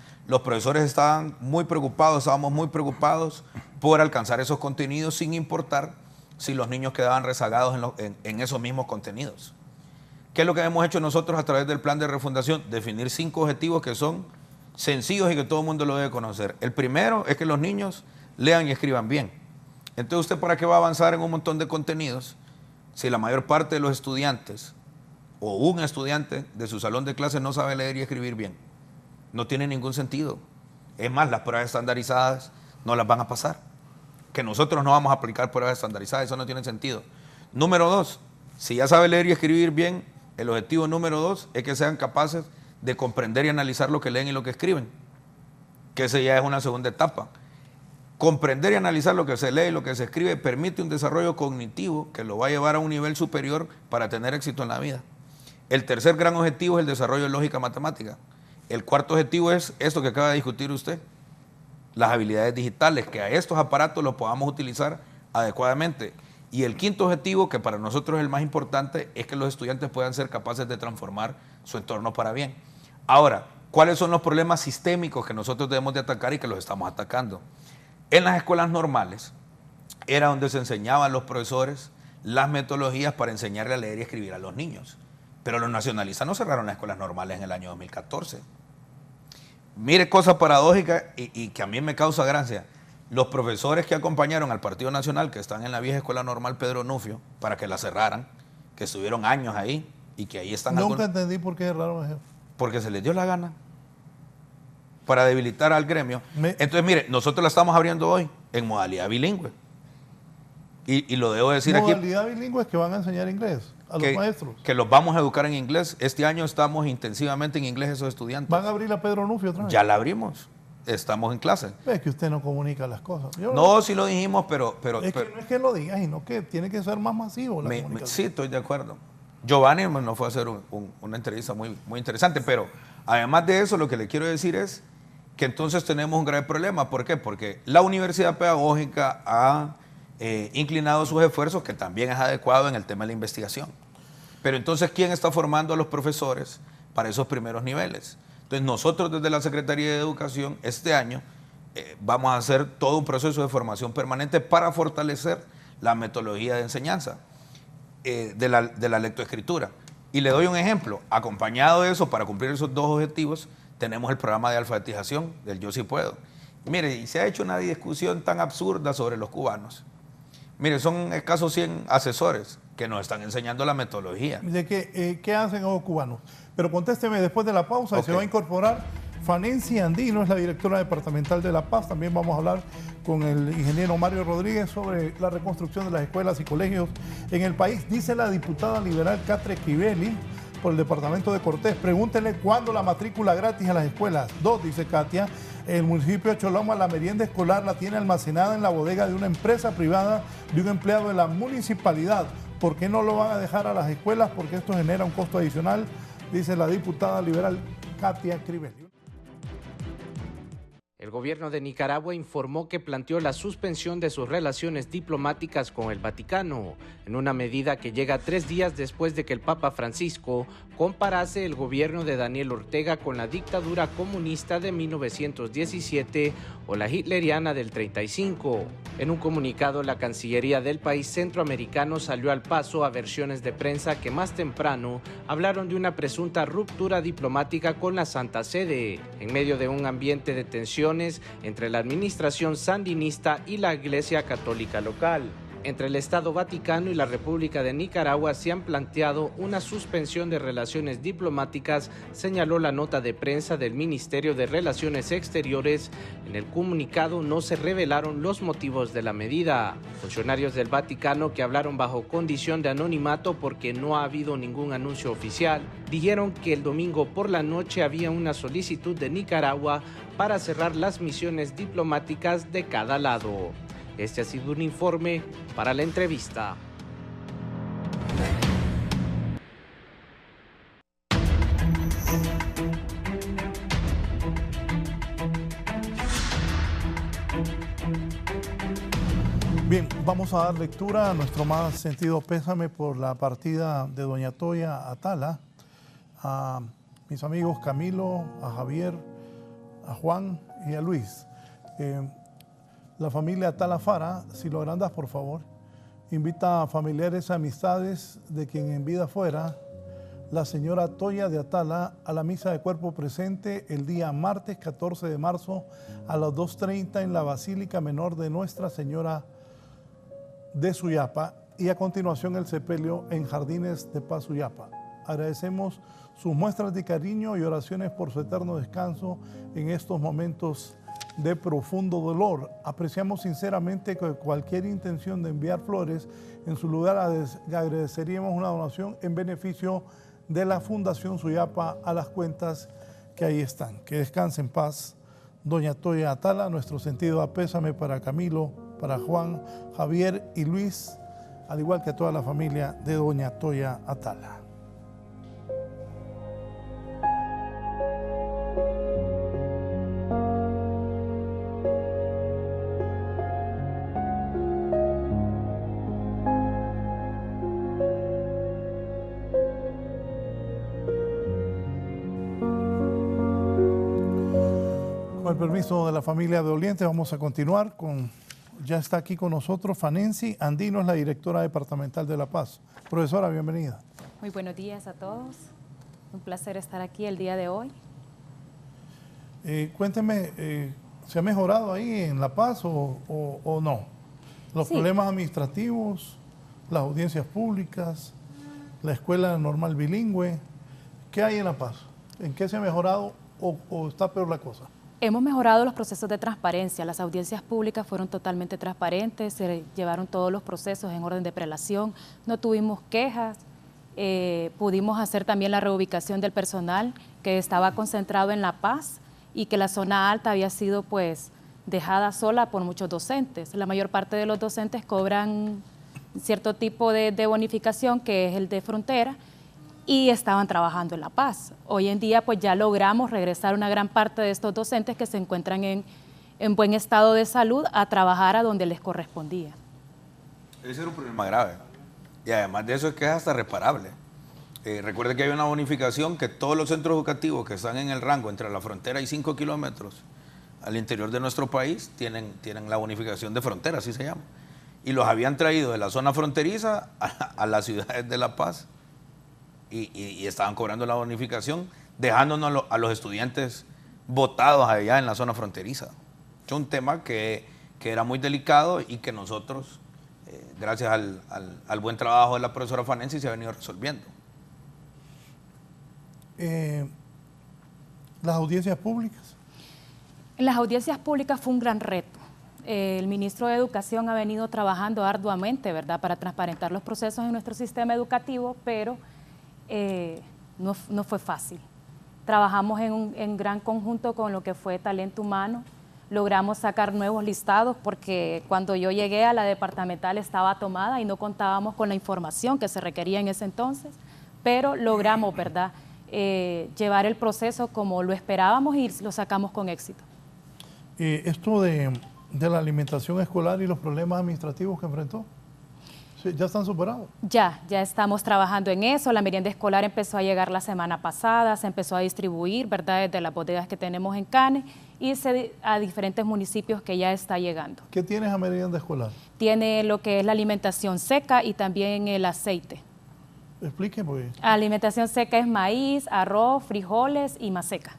estábamos muy preocupados por alcanzar esos contenidos sin importar si los niños quedaban rezagados en esos mismos contenidos. ¿Qué es lo que hemos hecho nosotros a través del plan de refundación? Definir 5 objetivos que son sencillos y que todo el mundo lo debe conocer. El primero es que los niños lean y escriban bien. Entonces, ¿usted para qué va a avanzar en un montón de contenidos si la mayor parte de los estudiantes o un estudiante de su salón de clases no sabe leer y escribir bien? No tiene ningún sentido. Es más, las pruebas estandarizadas no las van a pasar. Que nosotros no vamos a aplicar pruebas estandarizadas, eso no tiene sentido. Número 2, si ya sabe leer y escribir bien, el objetivo número 2 es que sean capaces de comprender y analizar lo que leen y lo que escriben, que esa ya es una segunda etapa. Comprender y analizar lo que se lee y lo que se escribe permite un desarrollo cognitivo que lo va a llevar a un nivel superior para tener éxito en la vida. El tercer gran objetivo es el desarrollo de lógica matemática. El cuarto objetivo es esto que acaba de discutir usted, las habilidades digitales, que a estos aparatos los podamos utilizar adecuadamente. Y el quinto objetivo, que para nosotros es el más importante, es que los estudiantes puedan ser capaces de transformar su entorno para bien. Ahora, ¿cuáles son los problemas sistémicos que nosotros debemos de atacar y que los estamos atacando? En las escuelas normales era donde se enseñaban los profesores las metodologías para enseñarle a leer y escribir a los niños. Pero los nacionalistas no cerraron las escuelas normales en el año 2014. Mire, cosa paradójica y que a mí me causa gracia. Los profesores que acompañaron al Partido Nacional, que están en la vieja Escuela Normal Pedro Nufio, para que la cerraran, que estuvieron años ahí y que ahí están... Nunca entendí por qué cerraron eso. Porque se les dio la gana. Para debilitar al gremio. Entonces, mire, nosotros la estamos abriendo hoy en modalidad bilingüe. Y lo debo decir aquí. Modalidad bilingüe es que van a enseñar inglés a los maestros. Que los vamos a educar en inglés. Este año estamos intensivamente en inglés esos estudiantes. ¿Van a abrir la Pedro Nufio otra vez? Ya la abrimos. Estamos en clase. Es que usted no comunica las cosas. No, sí lo dijimos, pero que no es que lo diga, sino que tiene que ser más masivo la comunicación. Sí, estoy de acuerdo. Giovanni nos fue a hacer una entrevista muy, muy interesante, pero además de eso, lo que le quiero decir es que entonces tenemos un grave problema. ¿Por qué? Porque la universidad pedagógica ha inclinado sus esfuerzos, que también es adecuado en el tema de la investigación. Pero entonces, ¿quién está formando a los profesores para esos primeros niveles? Entonces, nosotros desde la Secretaría de Educación, este año, vamos a hacer todo un proceso de formación permanente para fortalecer la metodología de enseñanza de la lectoescritura. Y le doy un ejemplo. Acompañado de eso, para cumplir esos dos objetivos, tenemos el programa de alfabetización del Yo Sí Puedo. Mire, y se ha hecho una discusión tan absurda sobre los cubanos. Mire, son escasos 100 asesores que nos están enseñando la metodología. ¿De qué hacen los cubanos? Pero contésteme después de la pausa. Okay. Se va a incorporar Fanencia Andino, es la directora departamental de La Paz. También vamos a hablar con el ingeniero Mario Rodríguez sobre la reconstrucción de las escuelas y colegios en el país. Dice la diputada liberal Catre Crivelli por el departamento de Cortés. Pregúntenle cuándo la matrícula gratis a las escuelas. 2, dice Katia. El municipio de Choloma, la merienda escolar la tiene almacenada en la bodega de una empresa privada de un empleado de la municipalidad. ¿Por qué no lo van a dejar a las escuelas? Porque esto genera un costo adicional, dice la diputada liberal Katia Crivelli. El gobierno de Nicaragua informó que planteó la suspensión de sus relaciones diplomáticas con el Vaticano, en una medida que llega 3 días después de que el Papa Francisco comparase el gobierno de Daniel Ortega con la dictadura comunista de 1917 o la hitleriana del 35. En un comunicado, la Cancillería del país centroamericano salió al paso a versiones de prensa que más temprano hablaron de una presunta ruptura diplomática con la Santa Sede, en medio de un ambiente de tensiones entre la administración sandinista y la Iglesia Católica local. Entre el Estado Vaticano y la República de Nicaragua se han planteado una suspensión de relaciones diplomáticas, señaló la nota de prensa del Ministerio de Relaciones Exteriores. En el comunicado no se revelaron los motivos de la medida. Funcionarios del Vaticano, que hablaron bajo condición de anonimato porque no ha habido ningún anuncio oficial, dijeron que el domingo por la noche había una solicitud de Nicaragua para cerrar las misiones diplomáticas de cada lado. Este ha sido un informe para la entrevista. Bien, vamos a dar lectura a nuestro más sentido pésame por la partida de doña Toya Atala, a mis amigos Camilo, a Javier, a Juan y a Luis. La familia Atala Fara, si lo agrandas por favor, invita a familiares, amistades de quien en vida fuera, la señora Toya de Atala a la misa de cuerpo presente el día martes 14 de marzo a las 2:30 en la Basílica Menor de Nuestra Señora de Suyapa y a continuación el sepelio en Jardines de Paz Suyapa. Agradecemos sus muestras de cariño y oraciones por su eterno descanso en estos momentos de profundo dolor. Apreciamos sinceramente que cualquier intención de enviar flores, en su lugar agradeceríamos una donación en beneficio de la Fundación Suyapa a las cuentas que ahí están. Que descanse en paz doña Toya Atala. Nuestro sentido de pésame para Camilo, para Juan, Javier y Luis, al igual que a toda la familia de doña Toya Atala. Con el permiso de la familia de Oliente, vamos a continuar con, ya está aquí con nosotros Fanensi Andino, es la directora departamental de La Paz. Profesora, bienvenida. Muy buenos días a todos. Un placer estar aquí el día de hoy. Cuénteme, ¿se ha mejorado ahí en La Paz o no? Los problemas administrativos, las audiencias públicas, la escuela normal bilingüe, ¿qué hay en La Paz? ¿En qué se ha mejorado o está peor la cosa? Hemos mejorado los procesos de transparencia. Las audiencias públicas fueron totalmente transparentes, se llevaron todos los procesos en orden de prelación, no tuvimos quejas, pudimos hacer también la reubicación del personal que estaba concentrado en La Paz y que la zona alta había sido pues dejada sola por muchos docentes. La mayor parte de los docentes cobran cierto tipo de bonificación, que es el de frontera, y estaban trabajando en La Paz. Hoy en día pues ya logramos regresar una gran parte de estos docentes que se encuentran en buen estado de salud a trabajar a donde les correspondía. Ese era un problema grave. Y además de eso es que es hasta reparable. Recuerde que hay una bonificación que todos los centros educativos que están en el rango entre la frontera y 5 kilómetros al interior de nuestro país tienen la bonificación de frontera, así se llama. Y los habían traído de la zona fronteriza a las ciudades de La Paz. Y estaban cobrando la bonificación, dejándonos a los estudiantes botados allá en la zona fronteriza. Es un tema que era muy delicado y que nosotros, gracias al buen trabajo de la profesora Fanensi, se ha venido resolviendo. ¿Las audiencias públicas? En las audiencias públicas fue un gran reto. El ministro de Educación ha venido trabajando arduamente, ¿verdad?, para transparentar los procesos en nuestro sistema educativo, pero no fue fácil. Trabajamos en gran conjunto con lo que fue talento humano, logramos sacar nuevos listados porque cuando yo llegué a la departamental estaba tomada y no contábamos con la información que se requería en ese entonces, pero logramos, ¿verdad?, llevar el proceso como lo esperábamos y lo sacamos con éxito. Esto de la alimentación escolar y los problemas administrativos que enfrentó, ¿ya están superados? Ya estamos trabajando en eso. La merienda escolar empezó a llegar la semana pasada, se empezó a distribuir, ¿verdad?, desde las bodegas que tenemos en Cane y a diferentes municipios que ya está llegando. ¿Qué tienes a merienda escolar? Tiene lo que es la alimentación seca y también el aceite. Explíqueme. Alimentación seca es maíz, arroz, frijoles y maseca.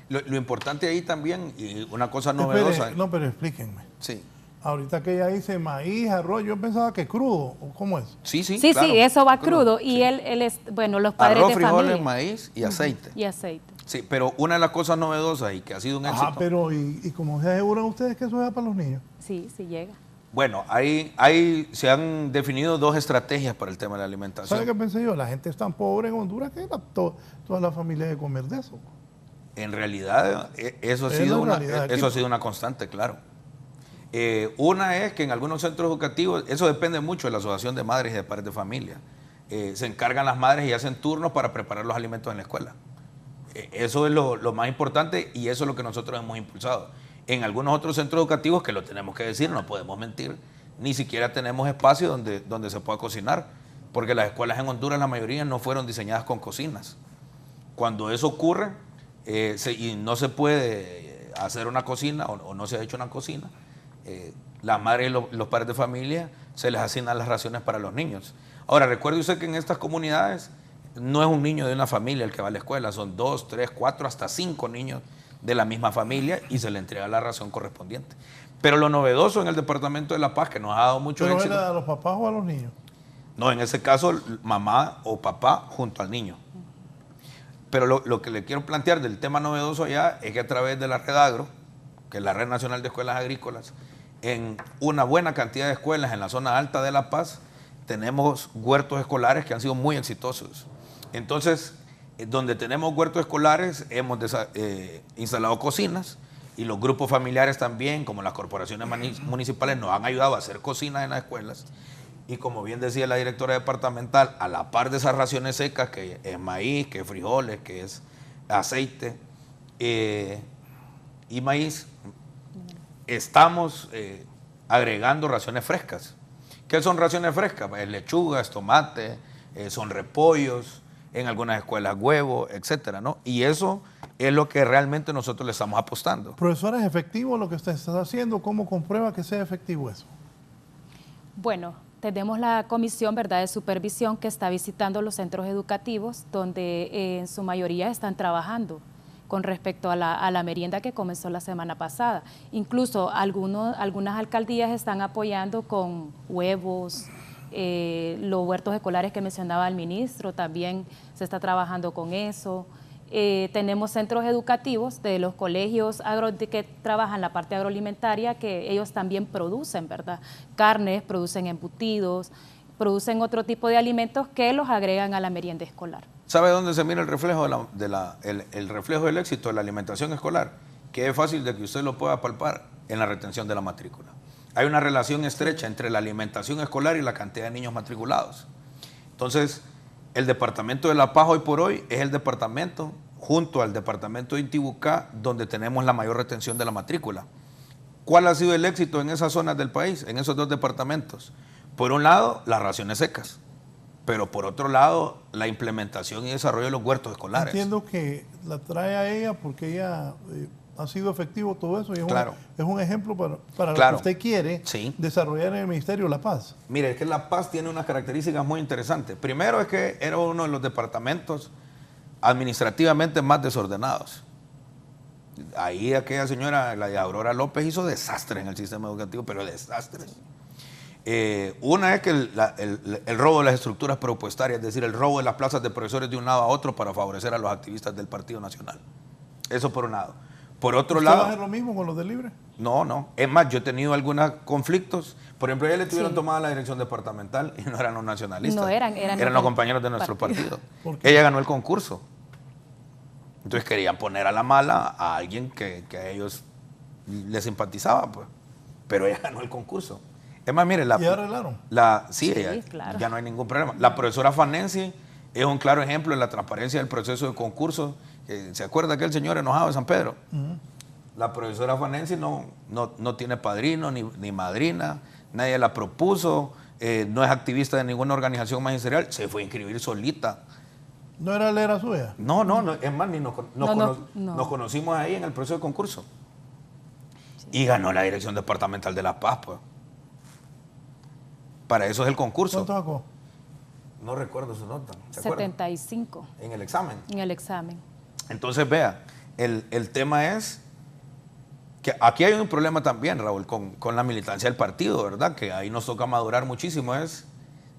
Lo importante ahí también, y una cosa novedosa... No, pero explíquenme. Sí. Ahorita que ella dice maíz, arroz, yo pensaba que crudo, ¿cómo es? Sí, claro, sí, eso va crudo. Y él es, bueno, los padres arroz, de familia. frijoles, maíz y aceite. Y aceite. Sí, pero una de las cosas novedosas y que ha sido un éxito... pero ¿y cómo se aseguran ustedes que eso es para los niños? Sí, sí llega. Bueno, se han definido dos estrategias para el tema de la alimentación. ¿Sabe qué pensé yo? La gente es tan pobre en Honduras que toda la familia debe comer de eso. En realidad, eso ha sido una constante, claro. Una es que en algunos centros educativos, eso depende mucho de la asociación de madres y de padres de familia, se encargan las madres y hacen turnos para preparar los alimentos en la escuela. Eso es lo más importante y eso es lo que nosotros hemos impulsado. En algunos otros centros educativos, que lo tenemos que decir, no podemos mentir, ni siquiera tenemos espacio donde se pueda cocinar, porque las escuelas en Honduras, la mayoría, no fueron diseñadas con cocinas. Cuando eso ocurre y no se puede hacer una cocina o no se ha hecho una cocina, las madres y los padres de familia se les asignan las raciones para los niños. Ahora, recuerde usted que en estas comunidades no es un niño de una familia el que va a la escuela, son 2, 3, 4, hasta 5 niños de la misma familia y se le entrega la ración correspondiente. Pero lo novedoso en el Departamento de La Paz, que nos ha dado mucho éxito... ¿Pero a los papás o a los niños? No, en ese caso, mamá o papá junto al niño. Pero lo que le quiero plantear del tema novedoso allá es que a través de la Red Agro, que es la Red Nacional de Escuelas Agrícolas, en una buena cantidad de escuelas en la zona alta de La Paz, tenemos huertos escolares que han sido muy exitosos. Entonces, donde tenemos huertos escolares, hemos instalado cocinas y los grupos familiares también, como las corporaciones municipales, nos han ayudado a hacer cocinas en las escuelas. Y como bien decía la directora departamental, a la par de esas raciones secas, que es maíz, que es frijoles, que es aceite y maíz, estamos agregando raciones frescas. ¿Qué son raciones frescas? Es lechuga, es tomate, son repollos, en algunas escuelas huevo, etcétera, ¿no? Y eso es lo que realmente nosotros le estamos apostando. Profesor, ¿es efectivo lo que usted está haciendo? ¿Cómo comprueba que sea efectivo eso? Bueno, tenemos la comisión, ¿verdad?, de supervisión que está visitando los centros educativos donde en su mayoría están trabajando con respecto a la merienda que comenzó la semana pasada. Incluso algunas alcaldías están apoyando con huevos, los huertos escolares que mencionaba el ministro, también se está trabajando con eso. Tenemos centros educativos de los colegios que trabajan la parte agroalimentaria, que ellos también producen, ¿verdad?, carnes, producen embutidos, producen otro tipo de alimentos que los agregan a la merienda escolar. ¿Sabe dónde se mira el reflejo el reflejo del éxito de la alimentación escolar? Que es fácil de que usted lo pueda palpar en la retención de la matrícula. Hay una relación estrecha entre la alimentación escolar y la cantidad de niños matriculados. Entonces, el departamento de La Paz hoy por hoy es el departamento, junto al departamento de Intibucá, donde tenemos la mayor retención de la matrícula. ¿Cuál ha sido el éxito en esas zonas del país, en esos dos departamentos? Por un lado, las raciones secas, pero por otro lado, la implementación y desarrollo de los huertos escolares. Entiendo que la trae a ella porque ella ha sido efectivo todo eso y es, claro, es un ejemplo para claro, lo que usted quiere, sí, desarrollar en el Ministerio de La Paz. Mire, es que La Paz tiene unas características muy interesantes. Primero es que era uno de los departamentos administrativamente más desordenados. Ahí aquella señora, la de Aurora López, hizo desastres en el sistema educativo, pero desastres. Una es que el robo de las estructuras presupuestarias, es decir, el robo de las plazas de profesores de un lado a otro para favorecer a los activistas del Partido Nacional. Eso por un lado. Por otro lado... ¿Usted va a hacer lo mismo con los del Libre? No, no. Es más, yo he tenido algunos conflictos. Por ejemplo, ella le tuvieron tomada la dirección departamental y no eran los nacionalistas. No eran los compañeros de nuestro partido. Ella ganó el concurso. Entonces querían poner a la mala a alguien que a ellos les simpatizaba, pues. Pero ella ganó el concurso. Es más, mire, ¿Y arreglaron? Sí, ella, claro, ya no hay ningún problema. La profesora Fanensi es un claro ejemplo de la transparencia del proceso de concurso. ¿Se acuerda aquel señor enojado de San Pedro? La profesora Fanensi no tiene padrino ni madrina, nadie la propuso, no es activista de ninguna organización magisterial, se fue a inscribir solita. ¿No era suya? No, es más, ni nos conocimos ahí en el proceso de concurso. Sí. Y ganó la dirección departamental de La Paz, pues. Para eso es el concurso. ¿Cuánto sacó? No recuerdo su nota. 75. ¿En el examen? En el examen. Entonces, vea, el tema es que aquí hay un problema también, Raúl, con la militancia del partido, ¿verdad? Que ahí nos toca madurar muchísimo.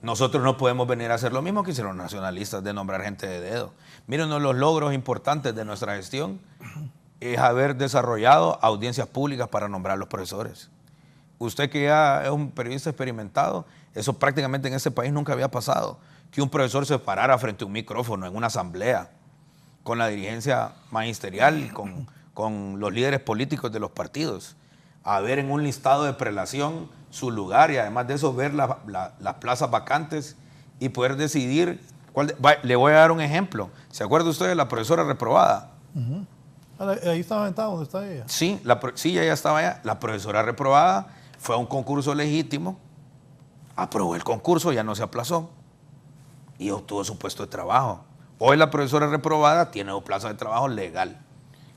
Nosotros no podemos venir a hacer lo mismo que hicieron los nacionalistas de nombrar gente de dedo. Miren, uno de los logros importantes de nuestra gestión es haber desarrollado audiencias públicas para nombrar los profesores. Usted que ya es un periodista experimentado, eso prácticamente en este país nunca había pasado, que un profesor se parara frente a un micrófono en una asamblea con la dirigencia magisterial, con los líderes políticos de los partidos, a ver en un listado de prelación su lugar y además de eso ver las plazas vacantes y poder decidir le voy a dar un ejemplo. ¿Se acuerda usted de la profesora reprobada? Ahí estaba sentada donde está ella. Sí, ella estaba allá. La profesora reprobada fue a un concurso legítimo, aprobó el concurso, ya no se aplazó y obtuvo su puesto de trabajo. Hoy la profesora reprobada tiene una plaza de trabajo legal.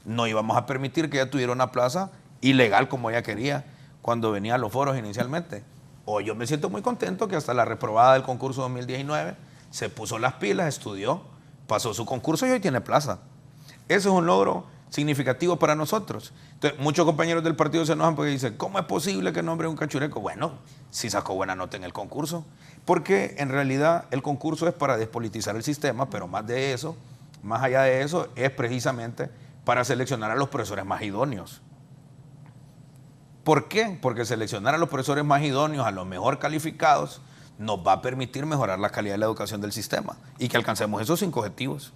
No íbamos a permitir que ella tuviera una plaza ilegal como ella quería cuando venía a los foros inicialmente. Hoy yo me siento muy contento que hasta la reprobada del concurso 2019 se puso las pilas, estudió pasó su concurso y hoy tiene plaza. Eso es un logro significativo para nosotros. Entonces, muchos compañeros del partido se enojan porque dicen, ¿cómo es posible que nombre un cachureco? Bueno, si sacó buena nota en el concurso, porque en realidad el concurso es para despolitizar el sistema, pero más allá de eso, es precisamente para seleccionar a los profesores más idóneos. ¿Por qué? Porque seleccionar a los profesores más idóneos, a los mejor calificados, nos va a permitir mejorar la calidad de la educación del sistema y que alcancemos esos 5 objetivos.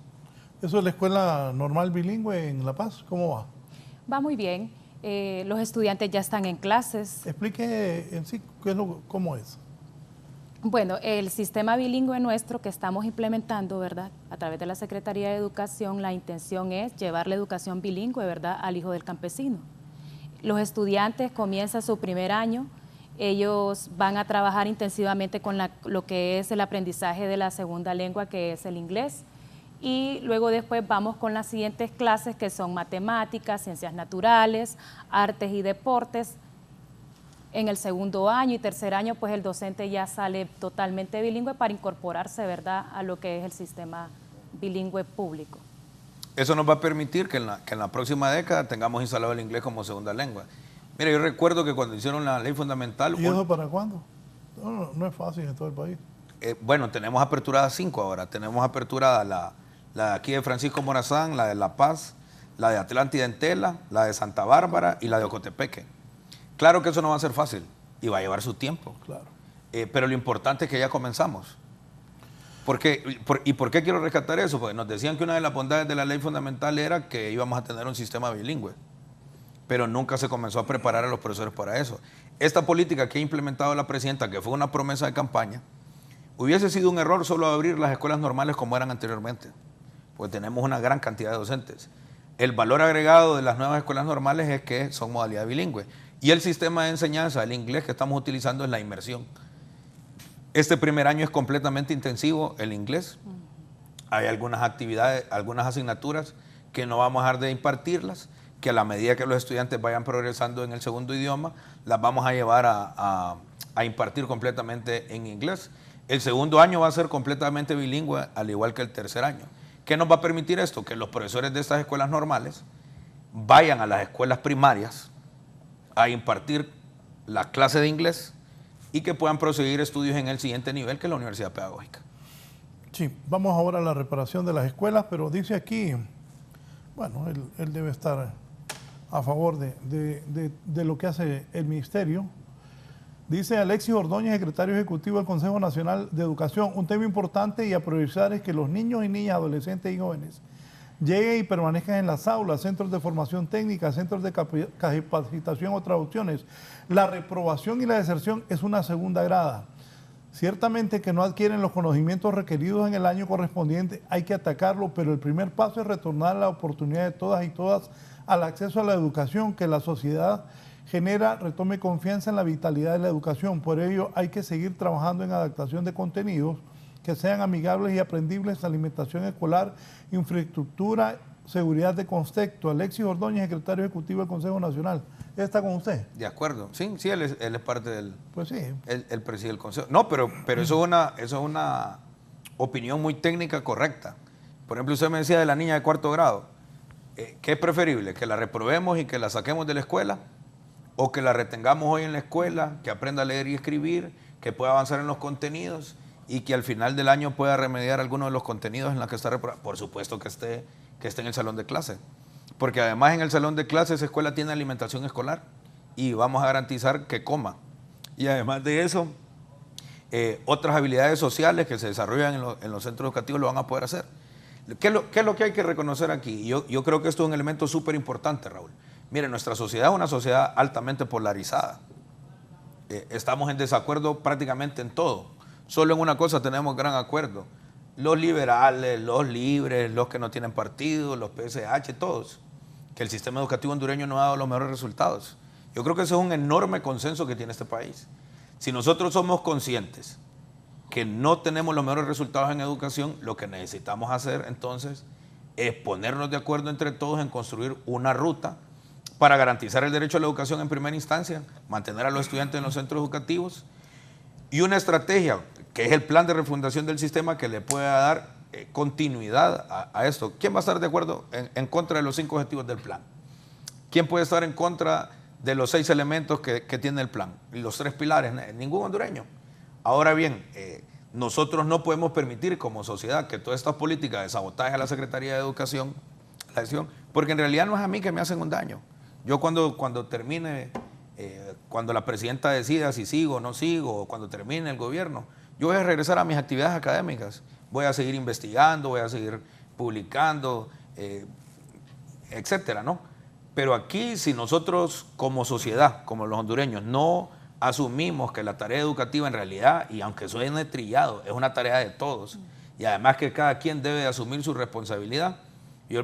¿Eso es la escuela normal bilingüe en La Paz? ¿Cómo va? Va muy bien. Los estudiantes ya están en clases. Explique en sí cómo es. Bueno, el sistema bilingüe nuestro que estamos implementando, ¿verdad? A través de la Secretaría de Educación, la intención es llevar la educación bilingüe, ¿verdad?, al hijo del campesino. Los estudiantes comienzan su primer año, ellos van a trabajar intensivamente con lo que es el aprendizaje de la segunda lengua, que es el inglés, y luego después vamos con las siguientes clases, que son matemáticas, ciencias naturales, artes y deportes. En el segundo año y tercer año, pues el docente ya sale totalmente bilingüe para incorporarse, ¿verdad?, a lo que es el sistema bilingüe público. Eso nos va a permitir que en la próxima década tengamos instalado el inglés como segunda lengua. Mira, yo recuerdo que cuando hicieron la ley fundamental... ¿Y eso para cuándo? No es fácil en todo el país. Bueno, tenemos aperturadas 5 ahora. Tenemos aperturada la de aquí de Francisco Morazán, la de La Paz, la de Atlántida en Tela, la de Santa Bárbara y la de Ocotepeque. Claro que eso no va a ser fácil y va a llevar su tiempo. Claro. Pero lo importante es que ya comenzamos. ¿Por qué quiero rescatar eso? Porque nos decían que una de las bondades de la ley fundamental era que íbamos a tener un sistema bilingüe, pero nunca se comenzó a preparar a los profesores para eso. Esta política que ha implementado la presidenta, que fue una promesa de campaña, hubiese sido un error solo abrir las escuelas normales como eran anteriormente, porque tenemos una gran cantidad de docentes. El valor agregado de las nuevas escuelas normales es que son modalidad bilingüe. Y el sistema de enseñanza, el inglés que estamos utilizando es la inmersión. Este primer año es completamente intensivo el inglés. Hay algunas actividades, algunas asignaturas que no vamos a dejar de impartirlas, que a la medida que los estudiantes vayan progresando en el segundo idioma, las vamos a llevar a impartir completamente en inglés. El segundo año va a ser completamente bilingüe, al igual que el tercer año. ¿Qué nos va a permitir esto? Que los profesores de estas escuelas normales vayan a las escuelas primarias a impartir la clase de inglés y que puedan proseguir estudios en el siguiente nivel, que es la universidad pedagógica. Sí, vamos ahora a la reparación de las escuelas, pero dice aquí, bueno, él debe estar a favor de lo que hace el ministerio. Dice Alexis Ordóñez, secretario ejecutivo del Consejo Nacional de Educación, un tema importante y a priorizar es que los niños y niñas, adolescentes y jóvenes lleguen y permanezcan en las aulas, centros de formación técnica, centros de capacitación o traducciones. La reprobación y la deserción es una segunda grada. Ciertamente que no adquieren los conocimientos requeridos en el año correspondiente, hay que atacarlo, pero el primer paso es retornar la oportunidad de todas y todas al acceso a la educación, que la sociedad genera, retome confianza en la vitalidad de la educación. Por ello hay que seguir trabajando en adaptación de contenidos que sean amigables y aprendibles, alimentación escolar, infraestructura, seguridad de contexto. Alexis Ordóñez, secretario ejecutivo del Consejo Nacional. ¿Está con usted? De acuerdo. Sí, él es parte del... Pues sí. Él preside el Consejo. No, pero eso es una opinión muy técnica correcta. Por ejemplo, usted me decía de la niña de 4º grado. ¿Qué es preferible? ¿Que la reprobemos y que la saquemos de la escuela? ¿O que la retengamos hoy en la escuela, que aprenda a leer y escribir, que pueda avanzar en los contenidos y que al final del año pueda remediar algunos de los contenidos en los que está reprobada? Por supuesto que esté en el salón de clase. Porque además en el salón de clase esa escuela tiene alimentación escolar y vamos a garantizar que coma. Y además de eso, otras habilidades sociales que se desarrollan en los centros educativos lo van a poder hacer. ¿Qué es lo que hay que reconocer aquí? Yo creo que esto es un elemento súper importante, Raúl. Miren, nuestra sociedad es una sociedad altamente polarizada. Estamos en desacuerdo prácticamente en todo. Solo en una cosa tenemos gran acuerdo. Los liberales, los libres, los que no tienen partido, los PSH, todos. Que el sistema educativo hondureño no ha dado los mejores resultados. Yo creo que ese es un enorme consenso que tiene este país. Si nosotros somos conscientes que no tenemos los mejores resultados en educación, lo que necesitamos hacer entonces es ponernos de acuerdo entre todos en construir una ruta para garantizar el derecho a la educación en primera instancia, mantener a los estudiantes en los centros educativos y una estrategia que es el plan de refundación del sistema que le pueda dar continuidad a esto. ¿Quién va a estar de acuerdo en contra de los 5 objetivos del plan? ¿Quién puede estar en contra de los 6 elementos que tiene el plan? Los 3 pilares, ningún hondureño. Ahora bien, nosotros no podemos permitir como sociedad que todas estas políticas de sabotaje a la Secretaría de Educación, porque en realidad no es a mí que me hacen un daño. Yo cuando termine, cuando la presidenta decida si sigo o no sigo, o cuando termine el gobierno, yo voy a regresar a mis actividades académicas. Voy a seguir investigando, voy a seguir publicando, etcétera, ¿no? Pero aquí, si nosotros como sociedad, como los hondureños, no asumimos que la tarea educativa en realidad, y aunque suene trillado, es una tarea de todos, y además que cada quien debe asumir su responsabilidad.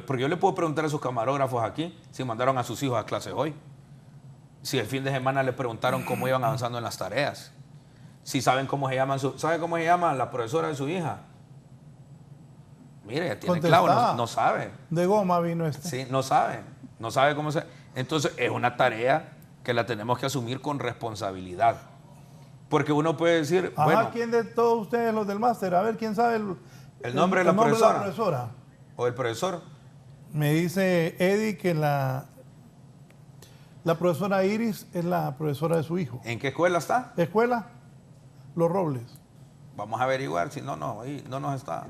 Porque yo le puedo preguntar a sus camarógrafos aquí si mandaron a sus hijos a clases hoy, si el fin de semana les preguntaron cómo iban avanzando en las tareas, si saben cómo se llaman, ¿sabe cómo se llama la profesora de su hija? Mire, ya tiene clavo, no sabe. De goma vino este. Sí, no sabe cómo se... Entonces es una tarea que la tenemos que asumir con responsabilidad. Porque uno puede decir, ajá, bueno... ¿quién de todos ustedes, los del máster? A ver, ¿quién sabe el nombre de la profesora? ¿O el profesor? Me dice Eddie que la profesora Iris es la profesora de su hijo. ¿En qué escuela está? ¿Escuela? Los Robles. Vamos a averiguar, si no, ahí no nos está...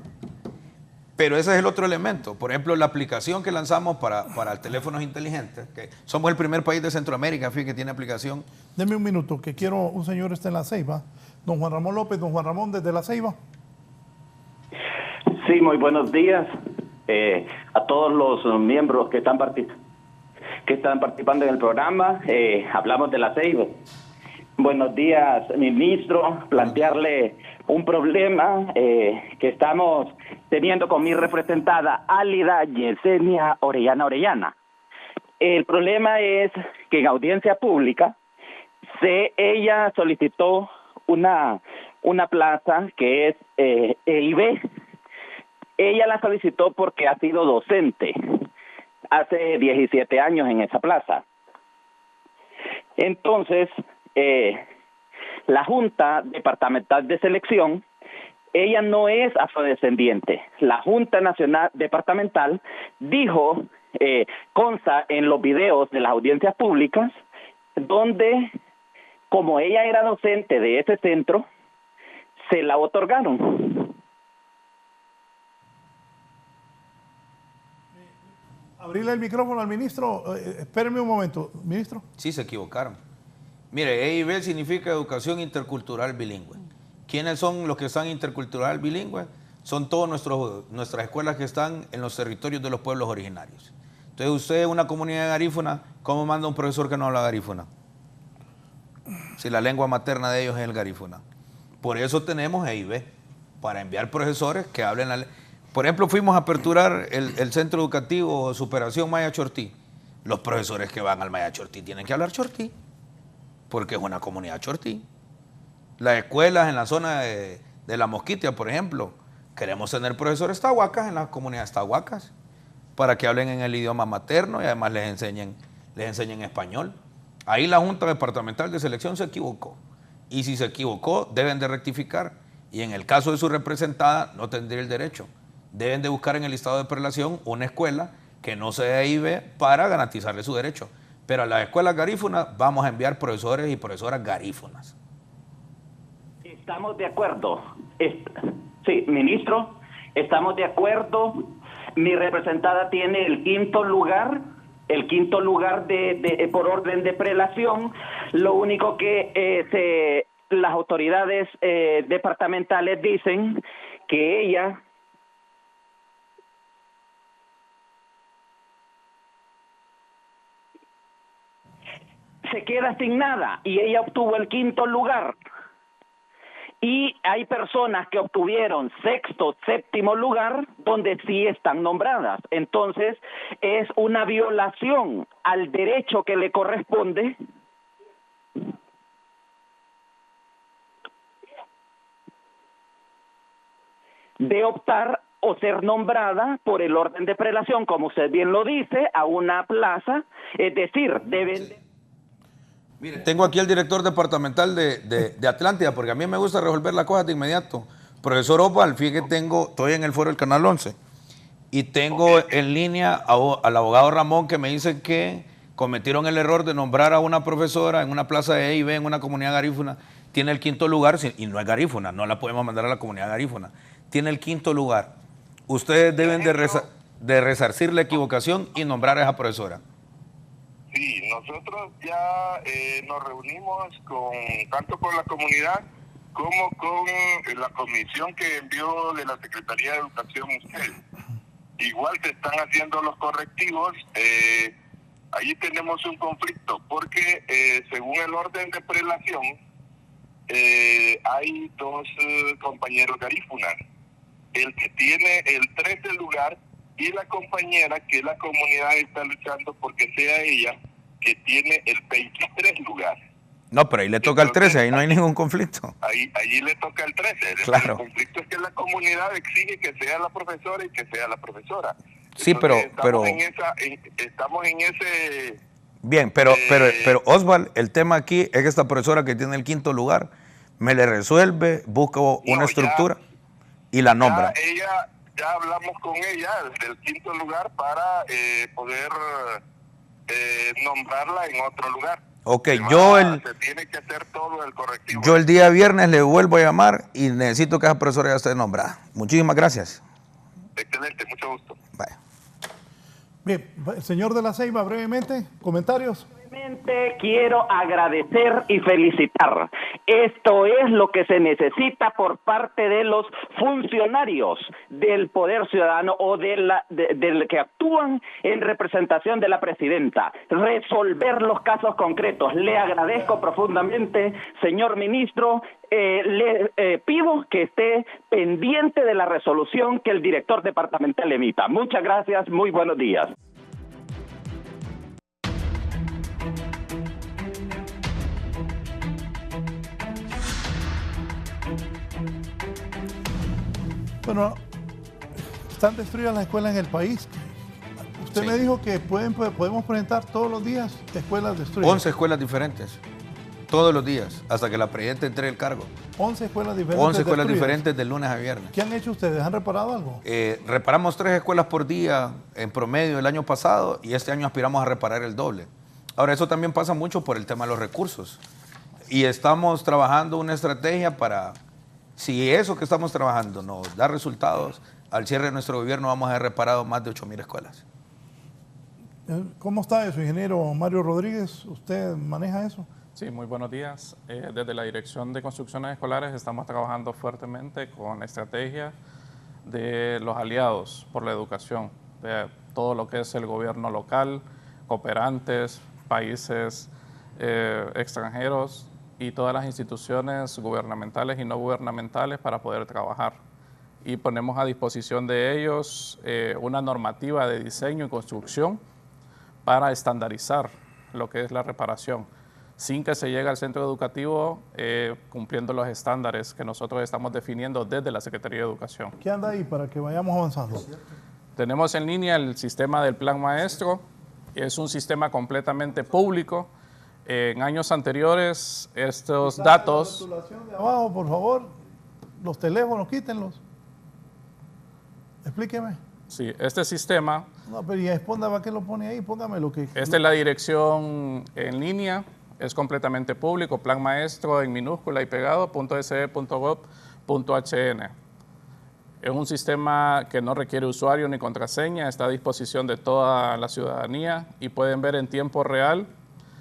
Pero ese es el otro elemento. Por ejemplo, la aplicación que lanzamos para teléfonos inteligentes, que somos el primer país de Centroamérica, fíjate, que tiene aplicación. Deme un minuto, que quiero, un señor está en La Ceiba. Don Juan Ramón López, don Juan Ramón desde La Ceiba. Sí, muy buenos días a todos los miembros que están participando en el programa. Hablamos de La Ceiba. Buenos días, ministro. Plantearle un problema que estamos teniendo con mi representada Álida Yesenia Orellana. El problema es que en audiencia pública ella solicitó una plaza que es EIB. Ella la solicitó porque ha sido docente hace 17 años en esa plaza. Entonces, la Junta Departamental de Selección, ella no es afrodescendiente. La Junta Nacional Departamental dijo, consta en los videos de las audiencias públicas, donde, como ella era docente de ese centro, se la otorgaron. Abrirle el micrófono al ministro. Espéreme un momento, ministro. Sí, se equivocaron. Mire, EIB significa Educación Intercultural Bilingüe. ¿Quiénes son los que están intercultural bilingüe? Son todas nuestras escuelas que están en los territorios de los pueblos originarios. Entonces, usted, una comunidad garífuna, ¿cómo manda un profesor que no habla garífuna? Si la lengua materna de ellos es el garífuna. Por eso tenemos EIB, para enviar profesores que hablen la lengua. Por ejemplo, fuimos a aperturar el Centro Educativo Superación Maya Chortí. Los profesores que van al Maya Chortí tienen que hablar chortí, porque es una comunidad chortí. Las escuelas en la zona de La Mosquitia, por ejemplo, queremos tener profesores tahuacas en las comunidades tahuacas para que hablen en el idioma materno y además les enseñen español. Ahí la Junta Departamental de Selección se equivocó. Y si se equivocó, deben de rectificar. Y en el caso de su representada, no tendría el derecho. Deben de buscar en el listado de prelación una escuela que no sea EIB para garantizarle su derecho. Pero a las escuelas garífunas vamos a enviar profesores y profesoras garífunas. Estamos de acuerdo. Sí, ministro, estamos de acuerdo. Mi representada tiene el quinto lugar por orden de prelación. Lo único que las autoridades departamentales dicen que ella se queda sin nada y ella obtuvo el quinto lugar. Y hay personas que obtuvieron sexto, séptimo lugar donde sí están nombradas. Entonces es una violación al derecho que le corresponde de optar o ser nombrada por el orden de prelación, como usted bien lo dice, a una plaza. Es decir, deben... Sí. Mire, tengo aquí al director departamental de Atlántida, porque a mí me gusta resolver las cosas de inmediato. Profesor Opal, fíjate que estoy en el foro del Canal 11 y tengo en línea al abogado Ramón que me dice que cometieron el error de nombrar a una profesora en una plaza de EIB en una comunidad garífuna. Tiene el 5º lugar y no es garífuna, no la podemos mandar a la comunidad garífuna. Tiene el 5º lugar. Ustedes deben de resarcir la equivocación y nombrar a esa profesora. Sí, nosotros ya nos reunimos tanto con la comunidad como con la comisión que envió de la Secretaría de Educación usted. Igual se están haciendo los correctivos. Ahí tenemos un conflicto porque según el orden de prelación hay 2 compañeros garífunas. El que tiene el 13 lugar y la compañera que la comunidad está luchando porque sea ella que tiene el 23 lugar. No, pero ahí le toca el 13, ahí no hay ningún conflicto. Allí le toca el 13. Claro. El conflicto es que la comunidad exige que sea la profesora y que sea la profesora. Sí, Entonces, pero estamos en ese... Bien, pero Oswald, el tema aquí es que esta profesora que tiene el 5º lugar me le resuelve, busca una estructura y la nombra. Ya hablamos con ella del 5º lugar para poder nombrarla en otro lugar. Ok, se tiene que hacer todo el correctivo. Yo el día viernes le vuelvo a llamar y necesito que esa profesora ya esté nombrada. Muchísimas gracias. Excelente, mucho gusto. Bye. Bien, señor de la Ceiba, brevemente, comentarios. Quiero agradecer y felicitar. Esto es lo que se necesita por parte de los funcionarios del Poder Ciudadano o del que actúan en representación de la presidenta. Resolver los casos concretos. Le agradezco profundamente, señor ministro. Le pido que esté pendiente de la resolución que el director departamental emita. Muchas gracias, muy buenos días. Bueno, están destruidas las escuelas en el país. Usted me dijo que podemos presentar todos los días escuelas destruidas. 11 escuelas diferentes, todos los días, hasta que la presidenta entregue el cargo. 11 escuelas diferentes. 11 escuelas diferentes de lunes a viernes. ¿Qué han hecho ustedes? ¿Han reparado algo? Reparamos 3 escuelas por día en promedio el año pasado y este año aspiramos a reparar el doble. Ahora, eso también pasa mucho por el tema de los recursos. Y estamos trabajando una estrategia para, si eso que estamos trabajando nos da resultados, al cierre de nuestro gobierno vamos a haber reparado más de 8,000 escuelas. ¿Cómo está eso, ingeniero Mario Rodríguez? ¿Usted maneja eso? Sí, muy buenos días. Desde la Dirección de Construcciones Escolares estamos trabajando fuertemente con la estrategia de los aliados por la educación, de todo lo que es el gobierno local, cooperantes, países extranjeros y todas las instituciones gubernamentales y no gubernamentales para poder trabajar. Y ponemos a disposición de ellos una normativa de diseño y construcción para estandarizar lo que es la reparación, sin que se llegue al centro educativo cumpliendo los estándares que nosotros estamos definiendo desde la Secretaría de Educación. ¿Qué anda ahí para que vayamos avanzando? Tenemos en línea el sistema del Plan Maestro. Es un sistema completamente público. En años anteriores, estos datos... La rotulación de abajo, por favor, los teléfonos, quítenlos. Explíqueme. Sí, este sistema... No, pero y responda, ¿para qué lo pone ahí? Póngame lo que... Esta es la dirección en línea, es completamente público, Plan Maestro en minúscula y pegado, .se.gov.hn. Es un sistema que no requiere usuario ni contraseña, está a disposición de toda la ciudadanía y pueden ver en tiempo real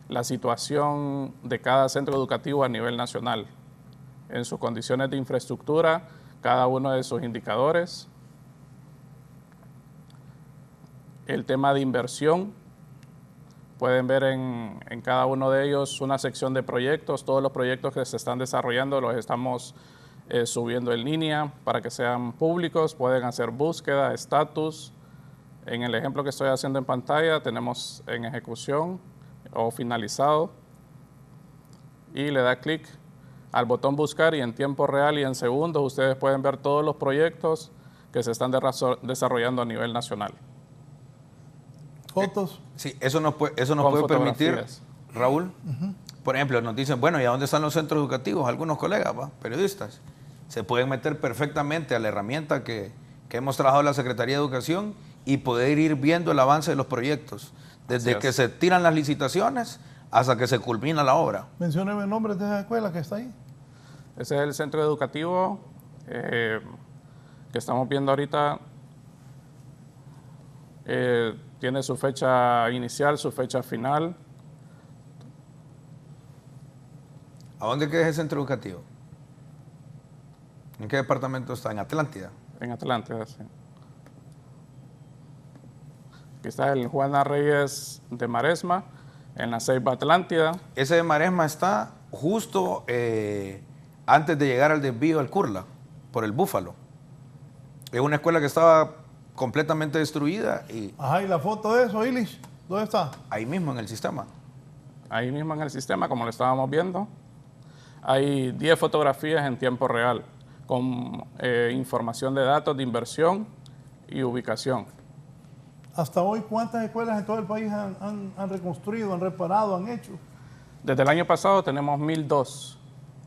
la situación de cada centro educativo a nivel nacional, en sus condiciones de infraestructura, cada uno de sus indicadores, el tema de inversión. Pueden ver en cada uno de ellos una sección de proyectos. Todos los proyectos que se están desarrollando los estamos subiendo en línea para que sean públicos. Pueden hacer búsqueda, estatus. En el ejemplo que estoy haciendo en pantalla tenemos en ejecución o finalizado. Y le da clic al botón buscar y en tiempo real y en segundos ustedes pueden ver todos los proyectos que se están desarrollando a nivel nacional. Fotos. Sí, eso nos puede permitir, Raúl. Por ejemplo, nos dicen, bueno, ¿y a dónde están los centros educativos? Algunos colegas, periodistas. se pueden meter perfectamente a la herramienta que hemos trabajado en la Secretaría de Educación y poder ir viendo el avance de los proyectos, desde que se tiran las licitaciones hasta que se culmina la obra. Mencióneme el nombre de esa escuela que está ahí. Ese es el centro educativo que estamos viendo ahorita. Tiene su fecha inicial, su fecha final. ¿A dónde queda ese centro educativo? ¿En qué departamento está? ¿En Atlántida? En Atlántida, sí. Aquí está el Juana Reyes de Maresma, en la Ceiba Atlántida. Ese de Maresma está justo antes de llegar al desvío al Curla, por el Búfalo. Es una escuela que estaba completamente destruida. Ajá, ¿y la foto de eso, Ilish? ¿Dónde está? Ahí mismo en el sistema. Ahí mismo en el sistema, como lo estábamos viendo. Hay 10 fotografías en tiempo real, con información de datos de inversión y ubicación. Hasta hoy, ¿cuántas escuelas en todo el país han reconstruido, han reparado, han hecho? Desde el año pasado tenemos 1.002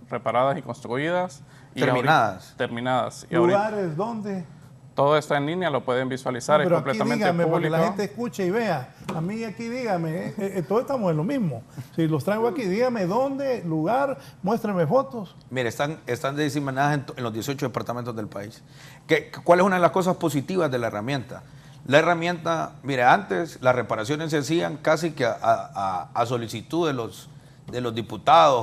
reparadas y construidas. Terminadas. Terminadas. Y ¿Lugares dónde? Todo está en línea, lo pueden visualizar, No, pero es completamente aquí dígame, público. porque la gente escuche y vea. A mí aquí dígame, todos estamos en lo mismo. Si los traigo aquí, dígame dónde, lugar, muéstrenme fotos. Mire, están diseminadas en los 18 departamentos del país. ¿Cuál es una de las cosas positivas de la herramienta? La herramienta, mire, antes las reparaciones se hacían casi que a solicitud de los diputados